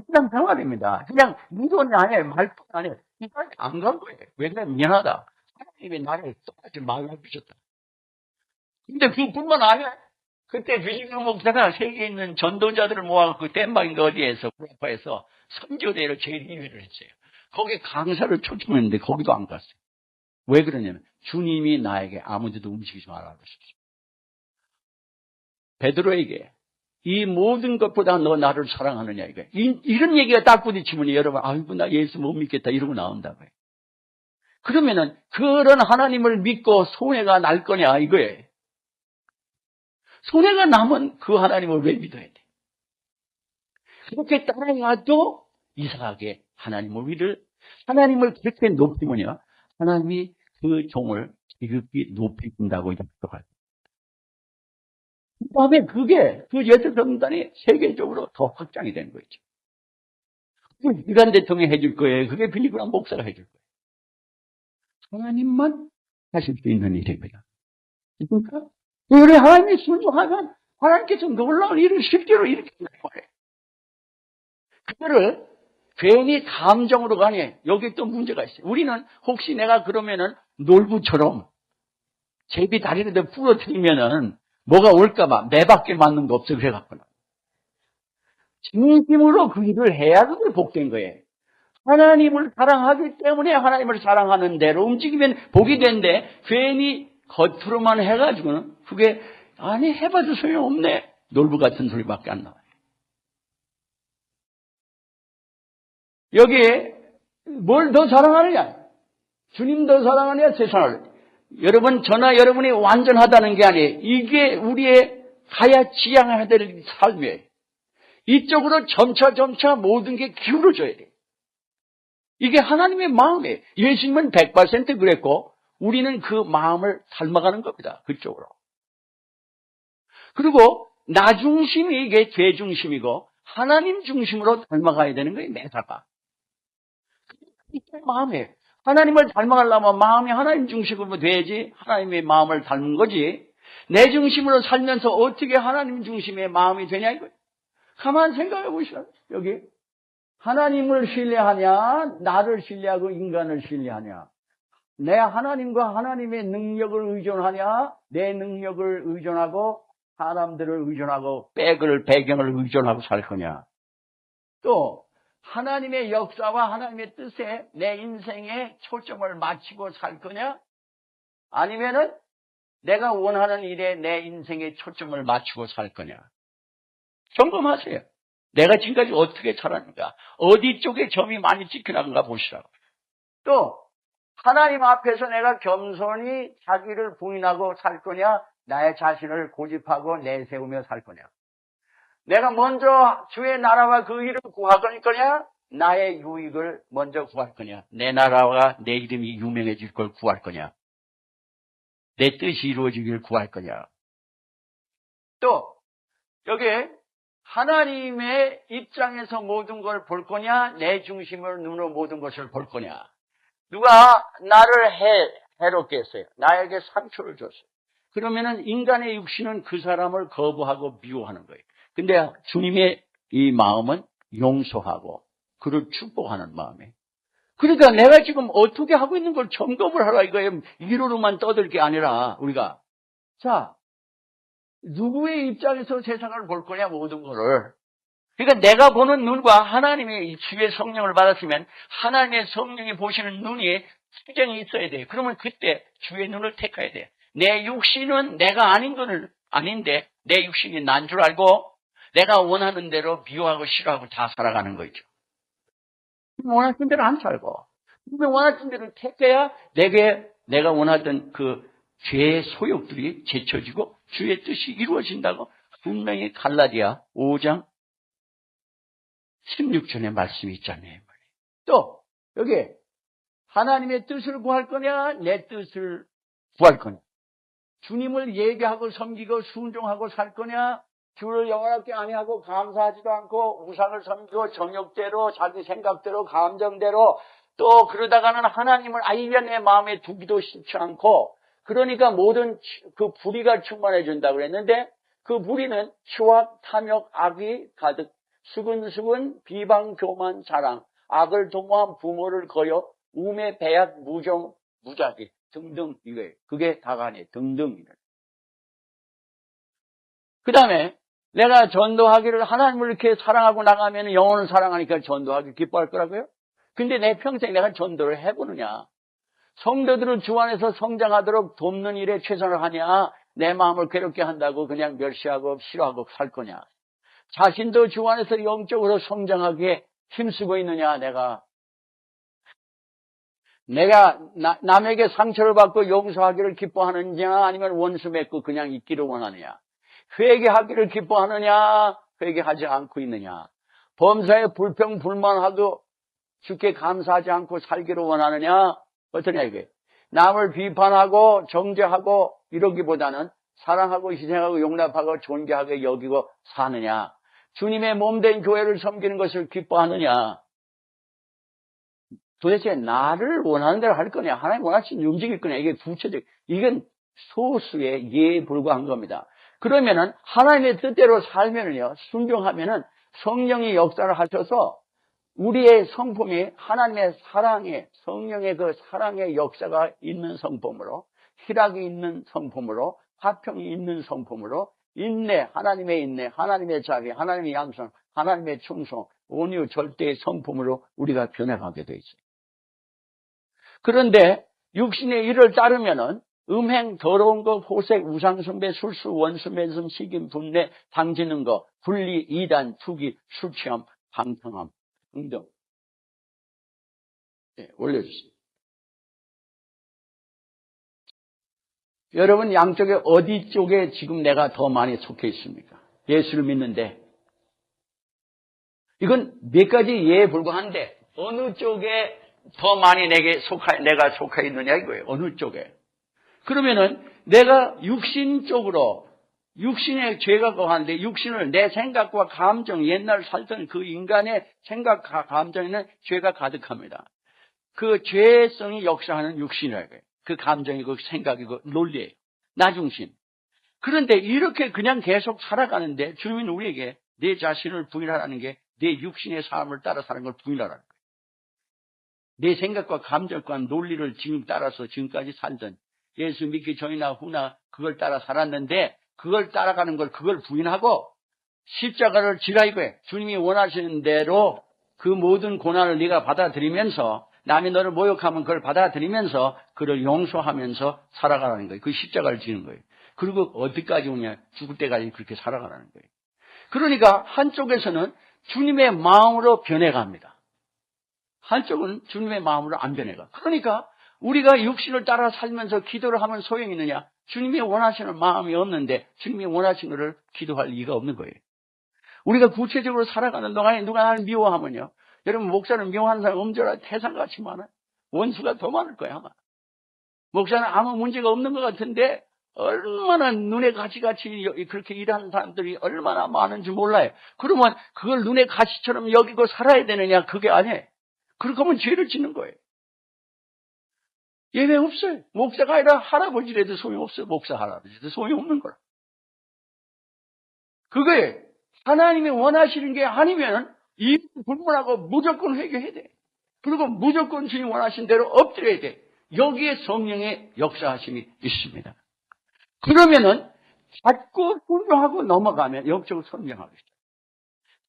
그냥 생활입니다. 그냥 이론이 아니에요. 말뿐 아니에요. 이 사람이 안 간 거예요. 왜 그래? 미안하다. 하나님이 나를 똑같이 마음을 주셨다. 근데 그뿐만 아니야. 그때 주식영 목사가 세계에 있는 전도자들을 모아서 덴마크인가 어디에서 구라파에서 선교대회를 제일 1위를 했어요. 거기에 강사를 초청했는데 거기도 안 갔어요. 왜 그러냐면 주님이 나에게 아무데도 움직이지 말라고 하셨어요. 베드로에게 이 모든 것보다 너 나를 사랑하느냐 이거예요. 이런 얘기가 딱 부딪히면 여러분 아이고 나 예수 못 믿겠다 이러고 나온다고요. 그러면은 그런 하나님을 믿고 손해가 날 거냐 이거예요. 손해가 나면 그 하나님을 왜 믿어야 돼? 그렇게 따라가도 이상하게 하나님을 그렇게 높이면요. 하나님이 그 종을 지극히 높이신다고 약속할. 그 다음에 그 예수성단이 세계적으로 더 확장이 되는 거죠. 그게 이란 대통령이 해줄 거예요. 그게 빌리그람 목사가 해줄 거예요. 하나님만 하실 수 있는 일입니다. 그러니까 우리 하나님이 순종하면 하나님께서 놀라운 일을 실제로 일으키는 거예요. 그거를 괜히 감정으로 가니 여기 또 문제가 있어요. 우리는 혹시 내가 그러면은 놀부처럼 제비 다리를 부러뜨리면은 뭐가 올까봐 매밖에 맞는 거 없어 그래갖구나. 진심으로 그 일을 해야 그게 복된 거예요. 하나님을 사랑하기 때문에 하나님을 사랑하는 대로 움직이면 복이 된대. 괜히 겉으로만 해가지고는 그게 아니 해봐도 소용없네. 놀부 같은 소리밖에 안 나와요. 여기에 뭘 더 사랑하느냐? 주님 더 사랑하느냐? 세상을. 여러분 저나 여러분이 완전하다는 게 아니에요. 이게 우리의 가야 지향해야 될 삶이에요. 이쪽으로 점차 모든 게 기울어져야 돼요. 이게 하나님의 마음이에요. 예수님은 100% 그랬고 우리는 그 마음을 닮아가는 겁니다. 그쪽으로. 그리고 나 중심이 이게 죄 중심이고 하나님 중심으로 닮아가야 되는 거예요. 매사가. 이게 마음이에요. 하나님을 닮아가려면 마음이 하나님 중심으로 돼야지 하나님의 마음을 닮은 거지. 내 중심으로 살면서 어떻게 하나님 중심의 마음이 되냐 이거예요. 가만 생각해 보시라. 여기 하나님을 신뢰하냐 나를 신뢰하고 인간을 신뢰하냐. 내 하나님과 하나님의 능력을 의존하냐 내 능력을 의존하고 사람들을 의존하고 배경을 의존하고 살 거냐. 또 하나님의 역사와 하나님의 뜻에 내 인생에 초점을 맞추고 살 거냐? 아니면은 내가 원하는 일에 내 인생에 초점을 맞추고 살 거냐? 점검하세요. 내가 지금까지 어떻게 살았는가? 어디 쪽에 점이 많이 찍혀나간가 보시라고. 또 하나님 앞에서 내가 겸손히 자기를 부인하고 살 거냐? 나의 자신을 고집하고 내세우며 살 거냐? 내가 먼저 주의 나라와 그 일을 구할 거냐? 나의 유익을 먼저 구할 거냐? 내 나라와 내 이름이 유명해질 걸 구할 거냐? 내 뜻이 이루어지길 구할 거냐? 또 여기 하나님의 입장에서 모든 걸 볼 거냐? 내 중심을 눈으로 모든 것을 볼 거냐? 누가 나를 해롭게 했어요. 나에게 상처를 줬어요. 그러면은 인간의 육신은 그 사람을 거부하고 미워하는 거예요. 근데 주님의 이 마음은 용서하고 그를 축복하는 마음이에요. 그러니까 내가 지금 어떻게 하고 있는 걸 점검을 하라 이거예요. 이론으로만 떠들 게 아니라 우리가. 자, 누구의 입장에서 세상을 볼 거냐 모든 거를. 그러니까 내가 보는 눈과 하나님의 주의 성령을 받았으면 하나님의 성령이 보시는 눈이 수정이 있어야 돼요. 그러면 그때 주의 눈을 택해야 돼요. 내 육신은 내가 아닌 거는 아닌데 내 육신이 난 줄 알고 내가 원하는 대로 미워하고 싫어하고 다 살아가는 거죠. 원하는 대로 안 살고, 원하는 대로 택해야 내가 원하던 그 죄의 소욕들이 제쳐지고 주의 뜻이 이루어진다고 분명히 갈라디아 5장 16절의 말씀이 있잖아요. 또 여기 하나님의 뜻을 구할 거냐, 내 뜻을 구할 거냐, 주님을 예배하고 섬기고 순종하고 살 거냐, 주를 영원하게 아니하고 감사하지도 않고 우상을 섬기고 정욕대로 자기 생각대로 감정대로 또 그러다가는 하나님을 아예 내 마음에 두기도 싫지 않고, 그러니까 모든 그 불의가 충만해진다고 그랬는데, 그 불의는 추악, 탐욕, 악이 가득, 수근수근, 비방, 교만, 자랑, 악을 도모한 부모를 거여, 우매, 배약, 무정, 무자비 등등, 이거예요. 그게 다가네 등등이래. 그 다음에 내가 전도하기를, 하나님을 이렇게 사랑하고 나가면 영혼을 사랑하니까 전도하기 기뻐할 거라고요? 근데 내 평생 내가 전도를 해보느냐? 성도들을 주 안에서 성장하도록 돕는 일에 최선을 하냐? 내 마음을 괴롭게 한다고 그냥 멸시하고 싫어하고 살 거냐? 자신도 주 안에서 영적으로 성장하기에 힘쓰고 있느냐? 내가 남에게 상처를 받고 용서하기를 기뻐하느냐? 아니면 원수 맺고 그냥 있기를 원하느냐? 회개하기를 기뻐하느냐? 회개하지 않고 있느냐? 범사에 불평 불만하고 주께 감사하지 않고 살기를 원하느냐? 어떠냐 이게? 남을 비판하고 정죄하고 이러기보다는 사랑하고 희생하고 용납하고 존귀하게 여기고 사느냐? 주님의 몸된 교회를 섬기는 것을 기뻐하느냐? 도대체 나를 원하는 대로 할 거냐? 하나님 원하시는 움직일 거냐? 이게 구체적, 이건 소수의 예에 불과한 겁니다. 그러면은 하나님의 뜻대로 살면은요, 순종하면은 성령이 역사를 하셔서 우리의 성품이 하나님의 사랑의, 성령의 그 사랑의 역사가 있는 성품으로, 희락이 있는 성품으로, 화평이 있는 성품으로, 인내, 하나님의 자비, 하나님의 양성, 하나님의 충성, 온유, 절대의 성품으로 우리가 변해가게 돼 있어요. 그런데 육신의 일을 따르면은 음행, 더러운 것, 호색, 우상숭배, 술수, 원수, 맨손, 시김, 분내, 당지는 것, 분리, 이단, 투기, 술취함, 방탕함 등등. 네, 올려주세요. 여러분 양쪽에 어디 쪽에 지금 내가 더 많이 속해 있습니까? 예수를 믿는데 이건 몇 가지 예에 불과한데 어느 쪽에 더 많이 내가 속해 있느냐 이거예요. 어느 쪽에. 그러면은 내가 육신 쪽으로, 육신의 죄가 거하는데 육신을, 내 생각과 감정, 옛날 살던 그 인간의 생각과 감정에는 죄가 가득합니다. 그 죄성이 역사하는 육신이라고 해요. 그 감정이고 생각이고 논리예요. 나 중심. 그런데 이렇게 그냥 계속 살아가는데 주님은 우리에게 내 자신을 부인하라는 게 내 육신의 삶을 따라 사는 걸 부인하라는 거예요. 내 생각과 감정과 논리를 지금 따라서 지금까지 살던, 예수 믿기 전이나 후나 그걸 따라 살았는데 그걸 따라가는 걸, 그걸 부인하고 십자가를 지라 이거예요. 주님이 원하시는 대로 그 모든 고난을 네가 받아들이면서, 남이 너를 모욕하면 그걸 받아들이면서 그를 용서하면서 살아가라는 거예요. 그 십자가를 지는 거예요. 그리고 어디까지 오냐? 죽을 때까지 그렇게 살아가라는 거예요. 그러니까 한쪽에서는 주님의 마음으로 변해갑니다. 한쪽은 주님의 마음으로 안 변해가. 그러니까 우리가 육신을 따라 살면서 기도를 하면 소용이 있느냐? 주님이 원하시는 마음이 없는데 주님이 원하시는 것을 기도할 이유가 없는 거예요. 우리가 구체적으로 살아가는 동안에 누가 나를 미워하면요, 여러분 목사를 미워하는 사람 엄절한 태산같이 많아요. 원수가 더 많을 거예요 아마. 목사는 아무 문제가 없는 것 같은데 얼마나 눈에 가시같이 그렇게 일하는 사람들이 얼마나 많은지 몰라요. 그러면 그걸 눈에 가시처럼 여기고 살아야 되느냐? 그게 아니에요. 그렇게 하면 죄를 짓는 거예요. 예외 없어요. 목사가 아니라 할아버지라도 소용없어요. 목사 할아버지도 소용없는 거라. 그거에 하나님이 원하시는 게 아니면 이 불문하고 무조건 회개해야 돼. 그리고 무조건 주님 원하신 대로 엎드려야 돼. 여기에 성령의 역사하심이 있습니다. 그러면은 자꾸 순종하고 넘어가면 영적으로 성장하겠죠.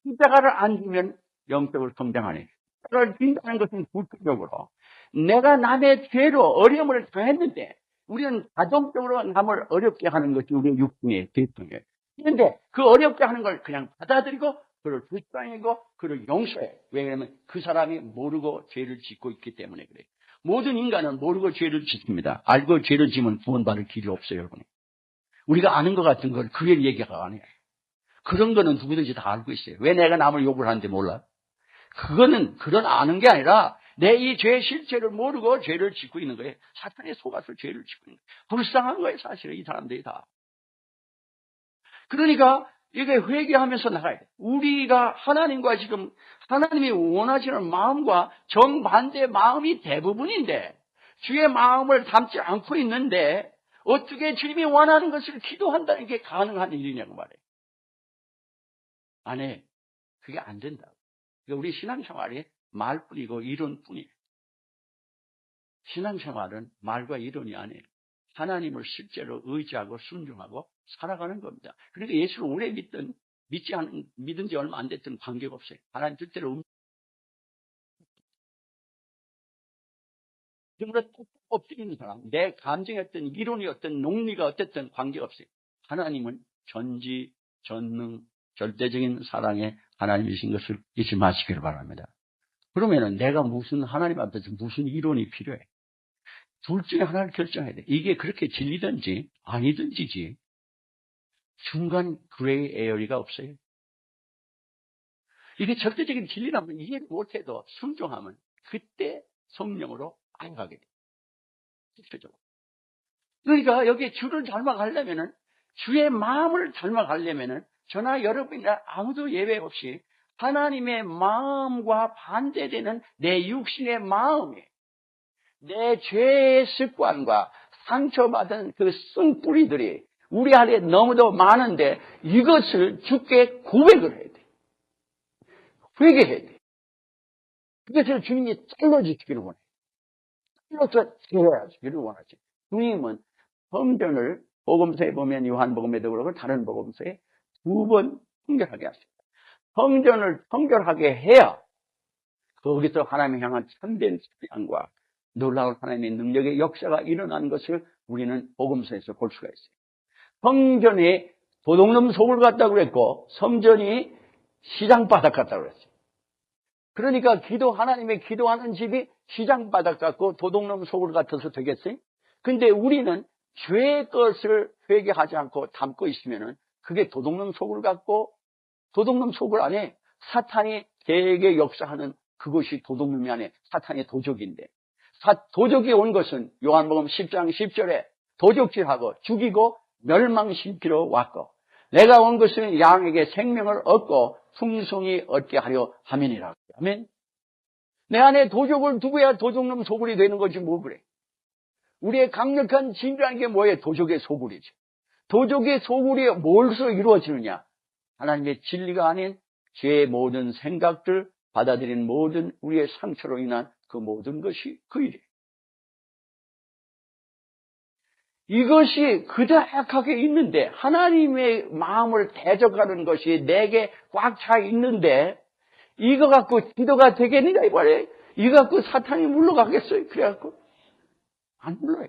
십자가를 안 주면 영적으로 성장하네. 십자가를 진다는 것은 구체적으로 내가 남의 죄로 어려움을 당했는데, 우리는 자동적으로 남을 어렵게 하는 것이 우리의 육신의 대통이에요. 그런데 그 어렵게 하는 걸 그냥 받아들이고 그를 불쌍히고 그를 용서해. 왜냐하면 그 사람이 모르고 죄를 짓고 있기 때문에 그래요. 모든 인간은 모르고 죄를 짓습니다. 알고 죄를 지면 구원받을 길이 없어요, 여러분. 우리가 아는 것 같은 걸 그의 얘기가 아니에요. 그런 거는 누구든지 다 알고 있어요. 왜 내가 남을 욕을 하는지 몰라? 그거는 그런 아는 게 아니라 내 이 죄의 실체를 모르고 죄를 짓고 있는 거예요. 사탄에 속아서 죄를 짓고 있는 거예요. 불쌍한 거예요, 사실은 이 사람들이 다. 그러니까 이게 회개하면서 나가야 돼. 우리가 하나님과 지금 하나님이 원하시는 마음과 정반대 마음이 대부분인데 주의 마음을 담지 않고 있는데 어떻게 주님이 원하는 것을 기도한다는 게 가능한 일이냐고 말해요. 안 해. 그게 안 된다. 그러니까 우리 신앙생활이 말뿐이고 이론뿐이에요. 신앙생활은 말과 이론이 아니에요. 하나님을 실제로 의지하고 순종하고 살아가는 겁니다. 그러니까 예수를 오래 믿은 지 얼마 안 됐든 관계가 없어요. 하나님 뜻대로 정말 뚝뚝 엎드리는 사람, 내 감정이었든 이론이었든 논리가 어쨌든 관계가 없어요. 하나님은 전지, 전능, 절대적인 사랑의 하나님이신 것을 잊지 마시기를 바랍니다. 그러면은 내가 무슨 하나님 앞에서 무슨 이론이 필요해? 둘 중에 하나를 결정해야 돼. 이게 그렇게 진리든지 아니든지지. 중간 그레이 에어리가 없어요. 이게 절대적인 진리라면 이해를 못해도 순종하면 그때 성령으로 알아가게 돼. 실제적으로. 그러니까 여기 주를 닮아가려면은 주의 마음을 닮아가려면은 저나 여러분이나 아무도 예외 없이 하나님의 마음과 반대되는 내 육신의 마음이 내 죄의 습관과 상처받은 그 쓴뿌리들이 우리 안에 너무도 많은데 이것을 주께 고백을 해야 돼. 회개해야 돼. 그것을 주님이 잘라주시기를 원해. 잘라서 제어해주기를 원하지. 주님은 성전을 복음서에 보면 요한복음에도 그렇고 다른 복음서에 2번 성결하게 하십니다. 성전을 성결하게 해야 거기서 하나님 향한 참된 찬양과 놀라운 하나님의 능력의 역사가 일어나는 것을 우리는 복음서에서 볼 수가 있어요. 성전이 도둑놈 속을 같다고 그랬고 성전이 시장바닥 같다고 그랬어요. 그러니까 하나님의 기도하는 집이 시장바닥 같고 도둑놈 속을 같아서 되겠어요? 근데 우리는 죄의 것을 회개하지 않고 담고 있으면은 그게 도둑놈 속을 같고 도둑놈 속을 안에 사탄이 대개 역사하는 그것이 도둑놈이 안에 사탄의 도적인데 도적이 온 것은 요한복음 10장 10절에 도적질하고 죽이고 멸망시키러 왔고 내가 온 것은 양에게 생명을 얻고 풍성히 얻게 하려 함이니라. 아멘. 내 안에 도적을 두고야 도둑놈 소굴이 되는 거지 뭐 그래. 우리의 강력한 진리라는 게 뭐예요? 도적의 소굴이죠. 도적의 소굴이 뭘로 이루어지느냐? 하나님의 진리가 아닌 죄의 모든 생각들, 받아들인 모든 우리의 상처로 인한 그 모든 것이 그 일이에요. 이것이 그다락하게 있는데 하나님의 마음을 대적하는 것이 내게 꽉 차 있는데 이거 갖고 기도가 되겠느냐 이 말이에요. 이거 갖고 사탄이 물러가겠어요? 그래갖고 안 물러요.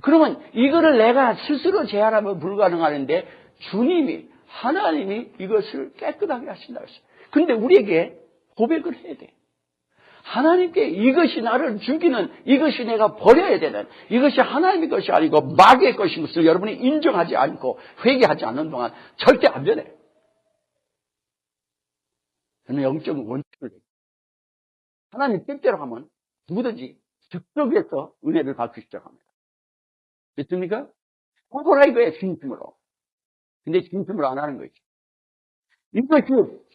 그러면 이거를 내가 스스로 제한하면 불가능하는데 주님이 하나님이 이것을 깨끗하게 하신다고 했어요. 근데 우리에게 고백을 해야 돼. 하나님께 이것이 나를 죽이는, 이것이 내가 버려야 되는, 이것이 하나님의 것이 아니고 마귀의 것인 것을 여러분이 인정하지 않고 회개하지 않는 동안 절대 안 변해. 저는 영적 원칙을 하나님 뜻대로 하면 누구든지 즉석에서 은혜를 받기 시작합니다. 믿습니까? 하거라 이거예요, 진심으로. 근데 진심으로 안 하는 거죠. 이것이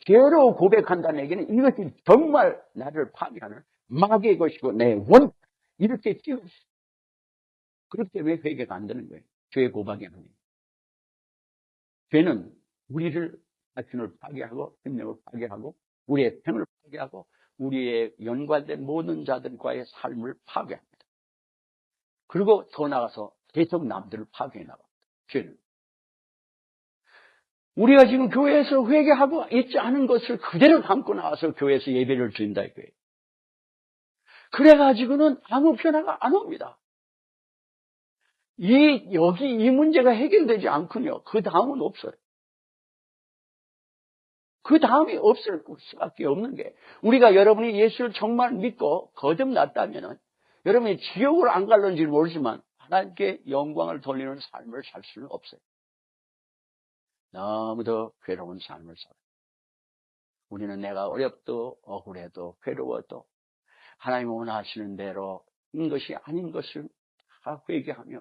죄로 고백한다는 얘기는 이것이 정말 나를 파괴하는 마귀의 것이고 내 원, 이렇게 띄우시. 그렇게 왜 회개가 안 되는 거예요? 죄의 고백이 아니에요. 죄는 우리를 자신을 파괴하고 생명을 파괴하고 우리의 평을 파괴하고 우리의 연관된 모든 자들과의 삶을 파괴합니다. 그리고 더 나아가서 계속 남들을 파괴해 나갑니다. 죄는. 우리가 지금 교회에서 회개하고 있지 않은 것을 그대로 담고 나와서 교회에서 예배를 드린다 이거예요. 그래가지고는 아무 변화가 안 옵니다. 여기 이 문제가 해결되지 않군요. 그 다음은 없어요. 그 다음이 없을 수밖에 없는 게, 우리가 여러분이 예수를 정말 믿고 거듭났다면은 여러분이 지옥으로 안 갈는지 모르지만 하나님께 영광을 돌리는 삶을 살 수는 없어요. 너무도 괴로운 삶을 살아요. 우리는 내가 어렵도 억울해도 괴로워도 하나님 원하시는 대로 인 것이 아닌 것을 다 회개하며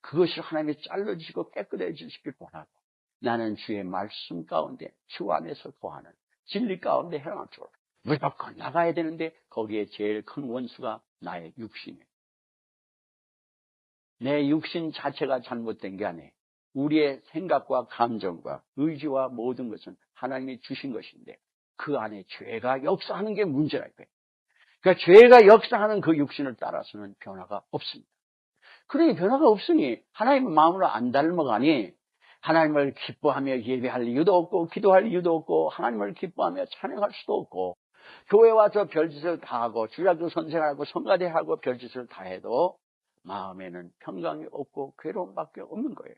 그것을 하나님이 잘라주시고 깨끗해지시길 원하고, 나는 주의 말씀 가운데 주 안에서 거하는 진리 가운데 행함으로 무조건 나가야 되는데, 거기에 제일 큰 원수가 나의 육신이에요. 내 육신 자체가 잘못된 게 아니에요. 우리의 생각과 감정과 의지와 모든 것은 하나님이 주신 것인데 그 안에 죄가 역사하는 게 문제라 이거예요. 그러니까 죄가 역사하는 그 육신을 따라서는 변화가 없습니다. 그러니 변화가 없으니 하나님의 마음으로 안 닮아가니 하나님을 기뻐하며 예배할 이유도 없고 기도할 이유도 없고 하나님을 기뻐하며 찬양할 수도 없고, 교회 와서 별짓을 다 하고 주일학교 선생하고 성가대하고 별짓을 다 해도 마음에는 평강이 없고 괴로움밖에 없는 거예요.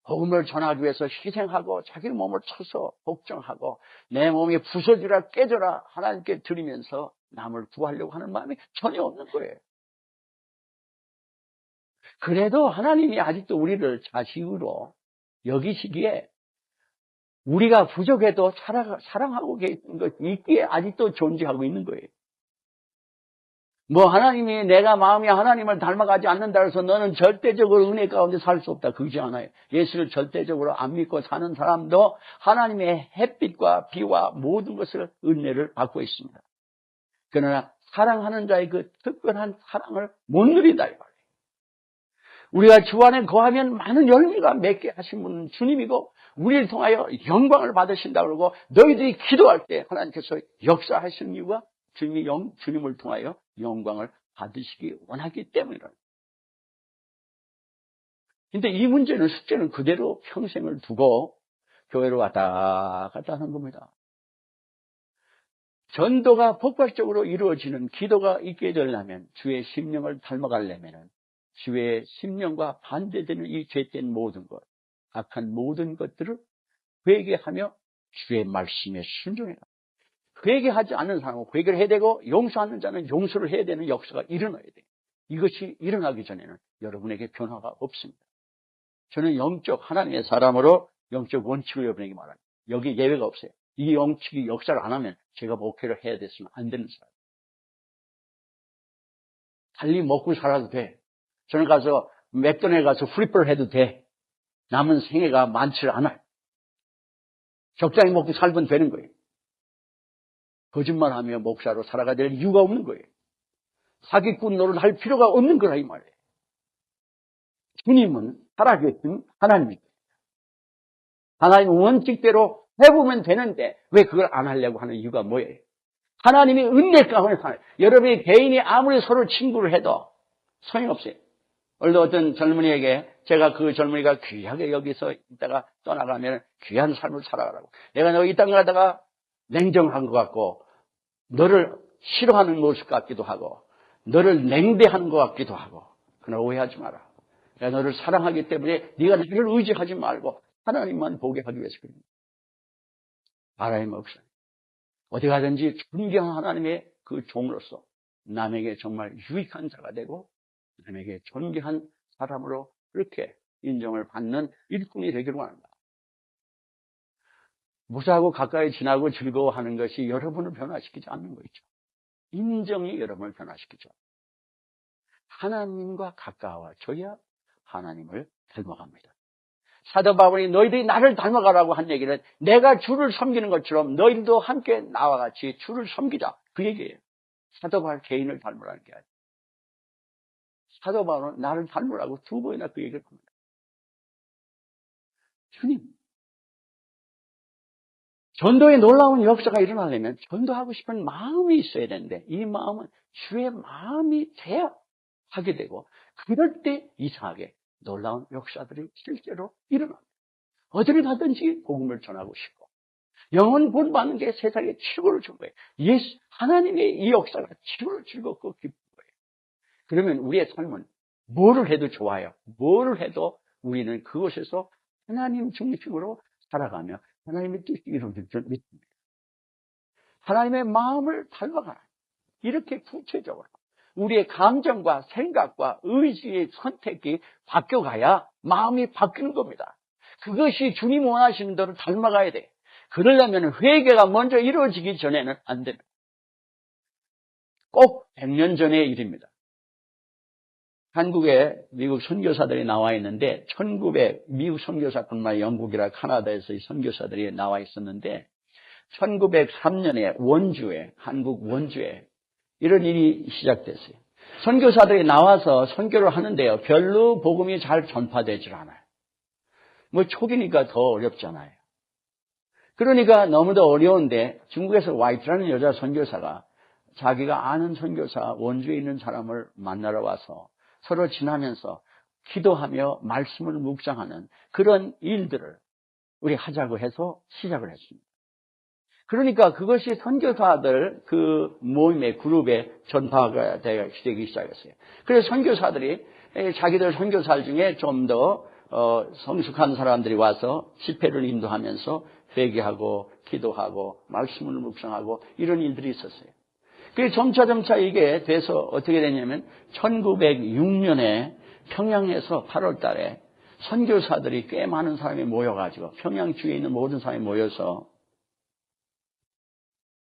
복음을 전하기 위해서 희생하고 자기 몸을 쳐서 복종하고 내 몸이 부서지라 깨져라 하나님께 드리면서 남을 구하려고 하는 마음이 전혀 없는 거예요. 그래도 하나님이 아직도 우리를 자식으로 여기시기에 우리가 부족해도 사랑하고 계신 것 있기에 아직도 존재하고 있는 거예요. 하나님이 내가 마음이 하나님을 닮아가지 않는다 해서 너는 절대적으로 은혜 가운데 살 수 없다, 그러지 않아요. 예수를 절대적으로 안 믿고 사는 사람도 하나님의 햇빛과 비와 모든 것을 은혜를 받고 있습니다. 그러나 사랑하는 자의 그 특별한 사랑을 못 누린다 이 말이에요. 우리가 주 안에 거하면 많은 열매가 맺게 하신 분은 주님이고 우리를 통하여 영광을 받으신다 그러고, 너희들이 기도할 때 하나님께서 역사하시는 이유가 주님을 통하여 영광을 받으시기 원하기 때문이라는. 근데 이 문제는, 숙제는 그대로 평생을 두고 교회로 왔다 갔다 하는 겁니다. 전도가 폭발적으로 이루어지는 기도가 있게 되려면, 주의 심령을 닮아가려면 주의 심령과 반대되는 이 죄된 모든 것, 악한 모든 것들을 회개하며 주의 말씀에 순종해라. 회개하지 않는 사람은 회개를 해야 되고, 용서하는 자는 용서를 해야 되는 역사가 일어나야 돼요. 이것이 일어나기 전에는 여러분에게 변화가 없습니다. 저는 영적 하나님의 사람으로 영적 원칙을 여러분에게 말합니다. 여기 예외가 없어요. 이 원칙이 역사를 안 하면 제가 목회를 해야 됐으면 안 되는 사람. 달리 먹고 살아도 돼. 저는 가서 맥도날드 가서 프리퍼를 해도 돼. 남은 생애가 많지 않아요. 적당히 먹고 살면 되는 거예요. 거짓말하며 목사로 살아가야 될 이유가 없는 거예요. 사기꾼 노릇 할 필요가 없는 거라 이 말이에요. 주님은 살아계신 하나님입니다. 하나님 원칙대로 해보면 되는데 왜 그걸 안 하려고 하는 이유가 뭐예요? 하나님이 은혜 가운데 살아요. 여러분이 개인이 아무리 서로 친구를 해도 소용없어요. 오늘도 어떤 젊은이에게 제가 그 젊은이가 귀하게 여기서 있다가 떠나가면 귀한 삶을 살아가라고. 내가 너 이 땅 가다가 냉정한 것 같고 너를 싫어하는 모습 같기도 하고 너를 냉대하는 것 같기도 하고, 그러나 오해하지 마라. 내가 너를 사랑하기 때문에 네가 나를 의지하지 말고 하나님만 보게 하기 위해서 그럽니다. 바람이 없어요. 어디 가든지 존귀한 하나님의 그 종으로서 남에게 정말 유익한 자가 되고 남에게 존귀한 사람으로 그렇게 인정을 받는 일꾼이 되기를 원합니다. 무사하고 가까이 지나고 즐거워하는 것이 여러분을 변화시키지 않는 거 있죠. 인정이 여러분을 변화시키죠. 하나님과 가까워져야 하나님을 닮아갑니다. 사도 바울이 너희들이 나를 닮아가라고 한 얘기는 내가 주를 섬기는 것처럼 너희들도 함께 나와 같이 주를 섬기자, 그 얘기예요. 사도 바울 개인을 닮으라는 게 아니에요. 사도 바울은 나를 닮으라고 두 번이나 그 얘기를 합니다. 주님, 전도의 놀라운 역사가 일어나려면 전도하고 싶은 마음이 있어야 되는데 이 마음은 주의 마음이 돼야 하게 되고, 그럴 때 이상하게 놀라운 역사들이 실제로 일어납니다. 어디를 가든지 복음을 전하고 싶고 영혼 본받는 게 세상에 최고로 좋은 거예요. 하나님의 이 역사가 최고로 즐겁고 기쁜 거예요. 그러면 우리의 삶은 뭐를 해도 좋아요. 뭐를 해도 우리는 그곳에서 하나님 중심으로 살아가며 하나님의 뜻이 이루어질 줄 믿습니다. 하나님의 마음을 닮아가라. 이렇게 구체적으로 우리의 감정과 생각과 의지의 선택이 바뀌어가야 마음이 바뀌는 겁니다. 그것이 주님 원하시는 대로 닮아가야 돼. 그러려면 회개가 먼저 이루어지기 전에는 안 됩니다. 꼭 100년 전의 일입니다. 한국에 미국 선교사들이 나와 있는데 미국 선교사뿐만 아니라 영국이나 카나다에서의 선교사들이 나와 있었는데 1903년에 한국 원주에 이런 일이 시작됐어요. 선교사들이 나와서 선교를 하는데요. 별로 복음이 잘 전파되질 않아요. 초기니까 더 어렵잖아요. 그러니까 너무도 어려운데 중국에서 와이트라는 여자 선교사가 자기가 아는 선교사 원주에 있는 사람을 만나러 와서 서로 지나면서 기도하며 말씀을 묵상하는 그런 일들을 우리 하자고 해서 시작을 했습니다. 그러니까 그것이 선교사들 그 모임의 그룹의 전파가 되기 시작했어요. 그래서 선교사들이 자기들 선교사 중에 좀 더 성숙한 사람들이 와서 집회를 인도하면서 회개하고 기도하고 말씀을 묵상하고 이런 일들이 있었어요. 그게 점차 이게 돼서 어떻게 되냐면 1906년에 평양에서 8월 달에 선교사들이 꽤 많은 사람이 모여가지고 평양 주위에 있는 모든 사람이 모여서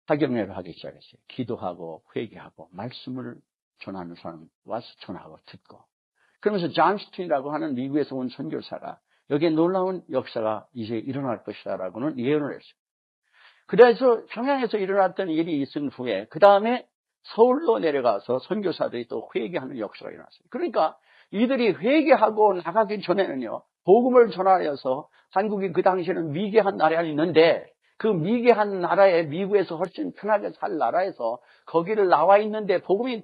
사경례를 하기 시작했어요. 기도하고 회개하고 말씀을 전하는 사람 와서 전하고 듣고 그러면서 존 스틴이라고 하는 미국에서 온 선교사가 여기에 놀라운 역사가 이제 일어날 것이다라고는 예언을 했어요. 그래서 평양에서 일어났던 일이 있은 후에 그 다음에 서울로 내려가서 선교사들이 또 회개하는 역사가 일어났어요. 그러니까 이들이 회개하고 나가기 전에는요. 복음을 전하여서 한국이 그 당시에는 미개한 나라였는데 그 미개한 나라에 미국에서 훨씬 편하게 살 나라에서 거기를 나와 있는데 복음이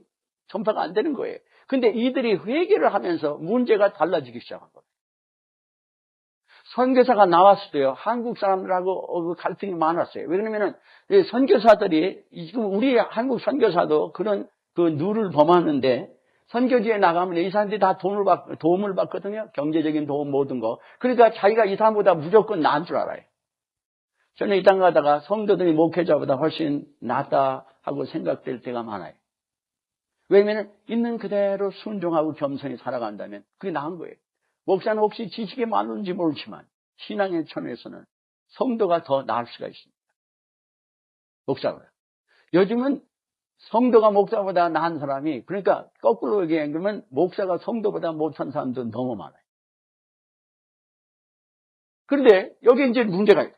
전파가 안 되는 거예요. 근데 이들이 회개를 하면서 문제가 달라지기 시작한 거예요. 선교사가 나왔을 때요, 한국 사람들하고 갈등이 많았어요. 왜냐면은, 선교사들이, 지금 우리 한국 선교사도 그런 누를 범하는데, 선교지에 나가면 이 사람들이 다 도움을 받거든요. 경제적인 도움 모든 거. 그러니까 자기가 이 사람보다 무조건 나은 줄 알아요. 저는 이 땅 가다가 성도들이 목회자보다 훨씬 낫다 하고 생각될 때가 많아요. 왜냐면, 있는 그대로 순종하고 겸손히 살아간다면 그게 나은 거예요. 목사는 혹시 지식이 많은지 모르지만 신앙의 천에서는 성도가 더 나을 수가 있습니다. 목사보다. 요즘은 성도가 목사보다 나은 사람이 그러니까 거꾸로 얘기하면 목사가 성도보다 못한 사람도 너무 많아요. 그런데 여기 이제 문제가 있어요.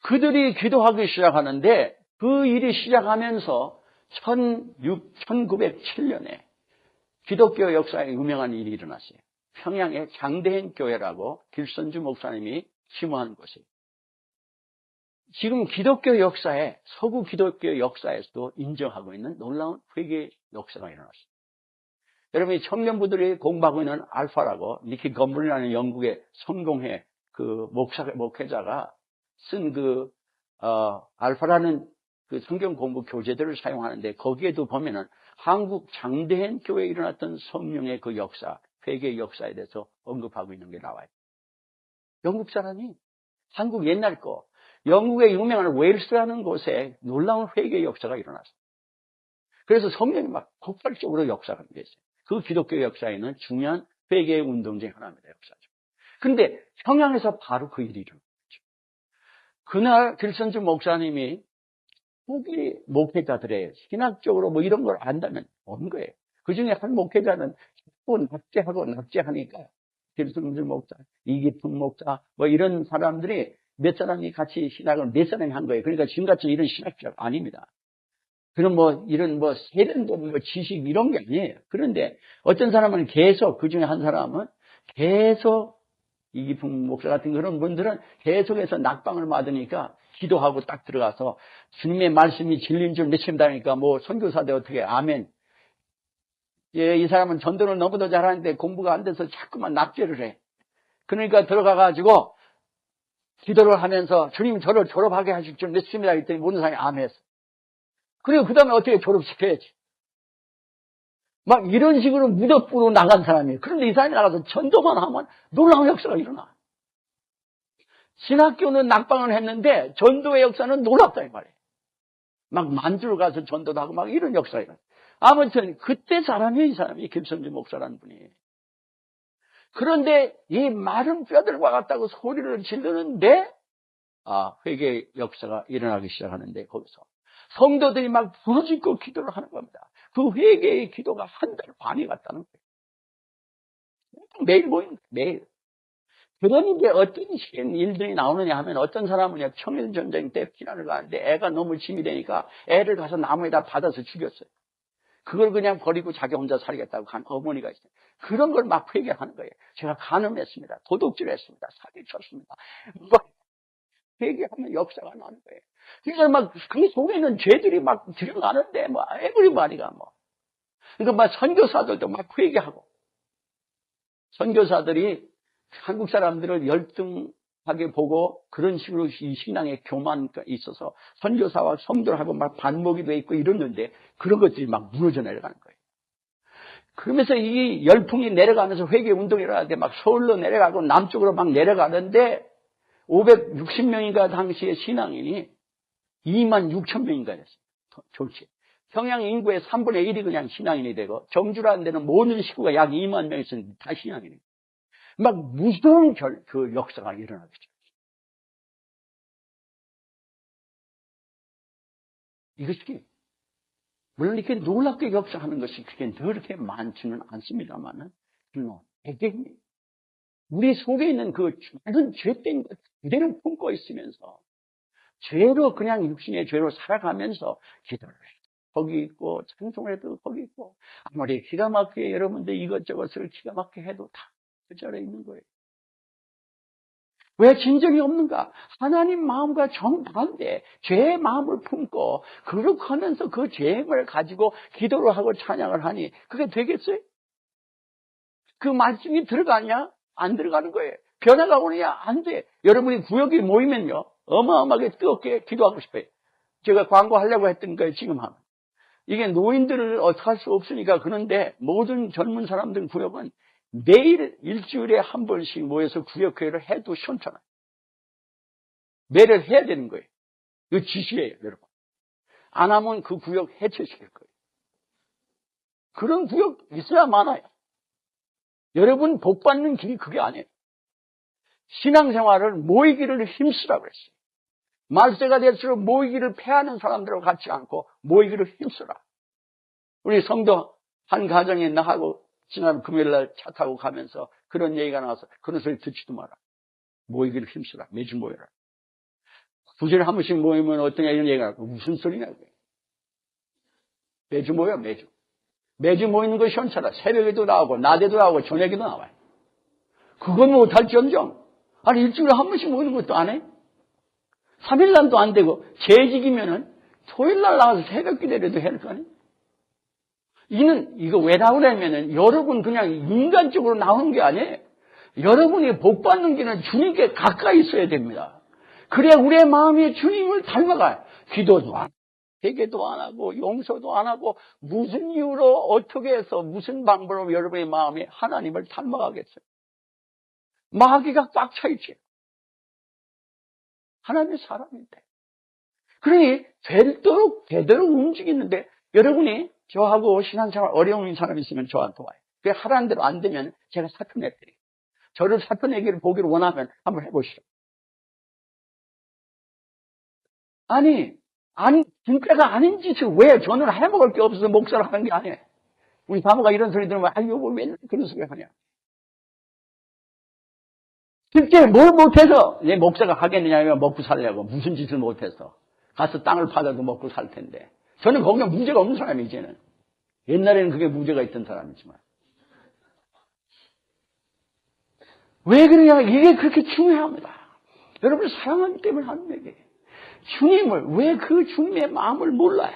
그들이 기도하기 시작하는데 그 일이 시작하면서 1907년에 기독교 역사에 유명한 일이 일어났어요. 평양의 장대현 교회라고 길선주 목사님이 심호한 곳이에요. 지금 기독교 역사에 서구 기독교 역사에서도 인정하고 있는 놀라운 회개 역사가 일어났어요. 여러분이 청년부들이 공부하고 있는 알파라고 니키 건블이라는 영국의 성공회 그 목회자가 쓴 알파라는 그 성경 공부 교재들을 사용하는데 거기에도 보면은 한국 장대현 교회에 일어났던 성령의 그 역사, 회개의 역사에 대해서 언급하고 있는 게 나와요. 영국 사람이 한국 옛날 거, 영국의 유명한 웨일스라는 곳에 놀라운 회개의 역사가 일어났어요. 그래서 성령이 막 폭발적으로 역사하는 게 있어요. 그 기독교 역사에는 중요한 회개의 운동 중 하나입니다. 역사죠. 그런데 평양에서 바로 그 일이 일어났죠. 그날 길선주 목사님이 후기 목회자들의 신학적으로 뭐 이런 걸 안다면 없는 거예요. 그 중에 한 목회자는 자꾸 납제하니까 길선주 목사, 이기풍 목사 뭐 이런 사람들이 몇 사람이 같이 신학을 몇 사람이 한 거예요. 그러니까 지금같이 이런 신학적 아닙니다. 그런 이런 세련된 지식 이런 게 아니에요. 그런데 어떤 사람은 계속, 그 중에 한 사람은 계속 이기풍 목사 같은 그런 분들은 계속해서 낙방을 받으니까 기도하고 딱 들어가서 주님의 말씀이 진리인 줄 믿습니다니까 선교사들 어떻게 아멘. 예, 이 사람은 전도를 너무도 잘하는데 공부가 안 돼서 자꾸만 납제를 해. 그러니까 들어가가지고 기도를 하면서 주님 저를 졸업하게 하실 줄 믿습니다. 했더니 모든 사람이 아멘 했어. 그리고 그 다음에 어떻게 졸업시켜야지. 막 이런 식으로 무덤으로 나간 사람이에요. 그런데 이 사람이 나가서 전도만 하면 놀라운 역사가 일어나. 신학교는 낙방을 했는데 전도의 역사는 놀랍다 이 말이에요. 막 만주를 가서 전도도 하고 막 이런 역사가 일어나. 아무튼 그때 사람이 이 사람이 김성주 목사라는 분이. 그런데 이 마른 뼈들과 같다고 소리를 지르는데 회개의 역사가 일어나기 시작하는데 거기서 성도들이 막 부르짖고 기도를 하는 겁니다. 그 회개의 기도가 한 달 반이 갔다는 거예요. 매일 모이는 거예요. 매일. 그런 게 어떤 일들이 나오느냐 하면 어떤 사람은 청일전쟁 때 피난을 가는데 애가 너무 짐이 되니까 애를 가서 나무에다 받아서 죽였어요. 그걸 그냥 버리고 자기 혼자 살겠다고 간 어머니가 있어요. 그런 걸 막 회개하는 거예요. 제가 간음했습니다. 도둑질했습니다. 사기쳤습니다. 회개하면 역사가 나는 거예요. 그러니까 막 그 속에는 죄들이 막 들어가는데 에브리바디가 그러니까 막 선교사들도 막 회개하고 선교사들이 한국 사람들을 열등하게 보고 그런 식으로 이 신앙의 교만이 있어서 선교사와 성도들하고 막 반목이 돼 있고 이러는데 그런 것들이 막 무너져 내려가는 거예요. 그러면서 이 열풍이 내려가면서 회개 운동이 일어나는데 막 서울로 내려가고 남쪽으로 막 내려가는데 560명인가 당시에 신앙인이 2만 6천 명인가 됐어요. 졸지. 평양 인구의 3분의 1이 그냥 신앙인이 되고 정주라는 데는 모든 식구가 약 2만 명 있었는데 다 신앙인이. 막 무서운 그 역사가 일어나겠죠. 이것이 물론 이렇게 놀랍게 역사하는 것이 그렇게 많지는 않습니다만은 되게 우리 속에 있는 그 많은 죄된 것 그대로 품고 있으면서 죄로 그냥 육신의 죄로 살아가면서 기도를 해요. 거기 있고 찬송을 해도 거기 있고 아무리 기가 막히게 여러분들 이것저것을 기가 막히게 해도 다 그 자리에 있는 거예요. 왜 진정이 없는가? 하나님 마음과 정반대 죄의 마음을 품고 그렇게 하면서 그 죄를 가지고 기도를 하고 찬양을 하니 그게 되겠어요? 그 말씀이 들어가냐? 안 들어가는 거예요. 변화가 오느냐? 안 돼. 여러분이 구역이 모이면요 어마어마하게 뜨겁게 기도하고 싶어요. 제가 광고하려고 했던 거예요. 지금 하면 이게 노인들을 어떻게 할 수 없으니까 그런데 모든 젊은 사람들 구역은 매일 일주일에 한 번씩 모여서 구역회의를 해도 시원찮아요. 매일 해야 되는 거예요. 이거 지시예요, 여러분. 안 하면 그 구역 해체시킬 거예요. 그런 구역 있어야 많아요. 여러분 복 받는 길이 그게 아니에요. 신앙생활을 모이기를 힘쓰라고 그랬어요. 말세가 될수록 모이기를 패하는 사람들하고 같지 않고 모이기를 힘쓰라. 우리 성도 한 가정에 나하고 지난 금요일날 차 타고 가면서 그런 얘기가 나와서 그런 소리 듣지도 마라. 모이기를 힘쓰라. 매주 모여라. 2주일에 한 번씩 모이면 어떠냐 이런 얘기가 나고 무슨 소리냐고요. 매주 모여 매주. 매주 모이는 거 시원찮아. 새벽에도 나오고 낮에도 나오고 저녁에도 나와요. 그건 못할지언정 아니 일주일에 한 번씩 모이는 것도 안 해? 3일날도 안 되고 재직이면은 토요일날 나가서 새벽 기도라도 해야 할 거 아니에요? 이거 왜 나오냐면은 여러분 그냥 인간적으로 나오는 게 아니에요. 여러분이 복 받는 길은 주님께 가까이 있어야 됩니다. 그래야 우리의 마음이 주님을 닮아가요. 기도도 안 하고 회개도 안 하고 용서도 안 하고 무슨 이유로 어떻게 해서 무슨 방법으로 여러분의 마음이 하나님을 닮아가겠어요. 마귀가 꽉 차 있지. 하나님의 사람인데. 그러니 되도록 움직이는데 여러분이 저하고 신앙생활 어려운 사람이 있으면 저한테 와요. 그게 하라는 대로 안 되면 제가 사표 내드려요. 저를 사표 내기를 보기를 원하면 한번 해보시죠. 아니 진짜가 아닌 짓을 왜 저는 해먹을 게 없어서 목사를 하는 게 아니에요. 우리 사모가 이런 소리 들으면 이거 왜 그런 소리 하냐. 실제 뭘 못해서 내 목사가 하겠느냐면 먹고 살려고 무슨 짓을 못해서 가서 땅을 파다도 먹고 살 텐데 저는 거기에 문제가 없는 사람이 이제는 옛날에는 그게 문제가 있던 사람이지만 왜 그러냐 이게 그렇게 중요합니다. 여러분을 사랑하기 때문에 하는 얘기예요. 주님을 왜 그 주님의 마음을 몰라요?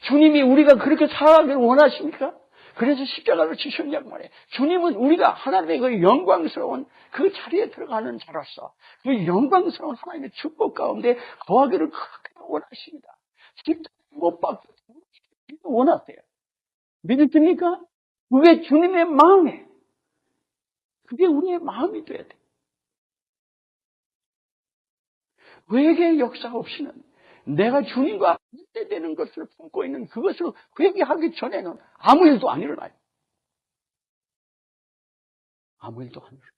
주님이 우리가 그렇게 살아가기를 원하십니까? 그래서 십자가를 지셨냐고 말이에요. 주님은 우리가 하나님의 그 영광스러운 그 자리에 들어가는 자로서 그 영광스러운 하나님의 축복 가운데 거하기를 그렇게 원하십니다. 십자가 못 박고 원하세요. 믿으십니까? 그게 주님의 마음이에요. 그게 우리의 마음이 돼야 돼. 회개의 역사 없이는 내가 주님과 함께 되는 것을 품고 있는 그것을 회개하기 전에는 아무 일도 안 일어나요. 아무 일도 안 일어나요.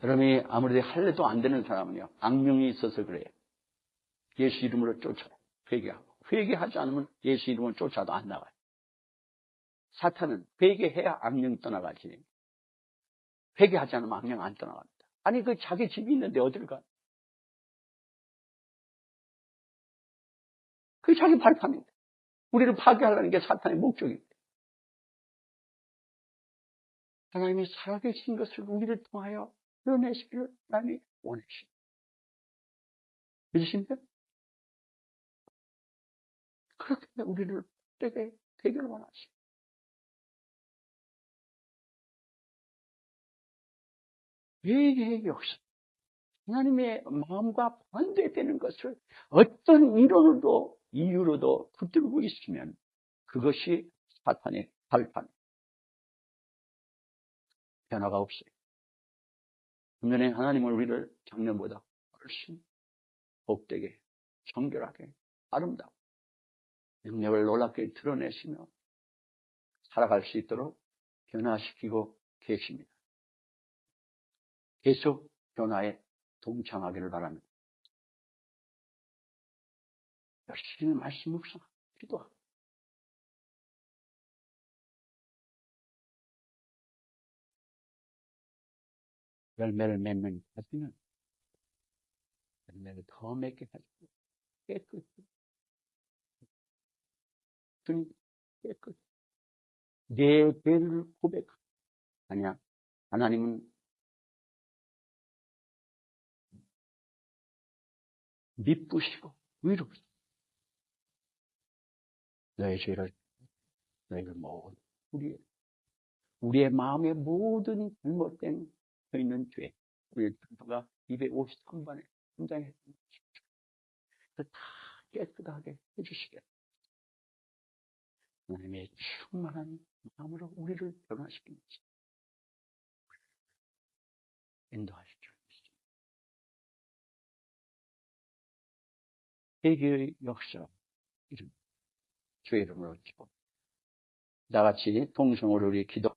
여러분이 아무리 할래도 안 되는 사람은요, 악명이 있어서 그래요. 예수 이름으로 쫓아요. 회개하고. 회개하지 않으면 예수 이름으로 쫓아도 안 나가요. 사탄은 회개해야 악령이 떠나가지. 회개하지 않으면 악령 안 떠나갑니다. 아니, 그 자기 집이 있는데 어딜 가? 그게 자기 발판입니다. 우리를 파괴하려는 게 사탄의 목적입니다. 하나님이 살아계신 것을 우리를 통하여 드러내시기를 하나님이 원하십니다. 믿으십니까? 그렇게 우리를 되게 되기를 원하십니다. 회개의 역사, 하나님의 마음과 반대되는 것을 어떤 이유로도 붙들고 있으면 그것이 사탄의 발판, 변화가 없어요. 분명히 하나님은 우리를 작년보다 훨씬 복되게, 정결하게, 아름다워 능력을 놀랍게 드러내시며 살아갈 수 있도록 변화시키고 계십니다. 계속 변화에 동참하기를 바랍니다. 열심히 말씀 묵상하고 기도하고 열매를 맺는 가지는 열매를 더 맺게 하시고 깨끗이 깨끗이 내 죄를 고백하고 아니야. 하나님은 미쁘시고 위로우시고 너의 죄를 너희를 모든 우리의 마음의 모든 잘못된 서 있는 죄 우리 전도가 253번에 등장했습니다. 다 깨끗하게 해주시겠습니다. 하나님의 충만한 마음으로 우리를 변화시키는 인도하시죠. 회개의 역사 이름 주의 이름으로 기도. 나같이 동성으로 우리 기도.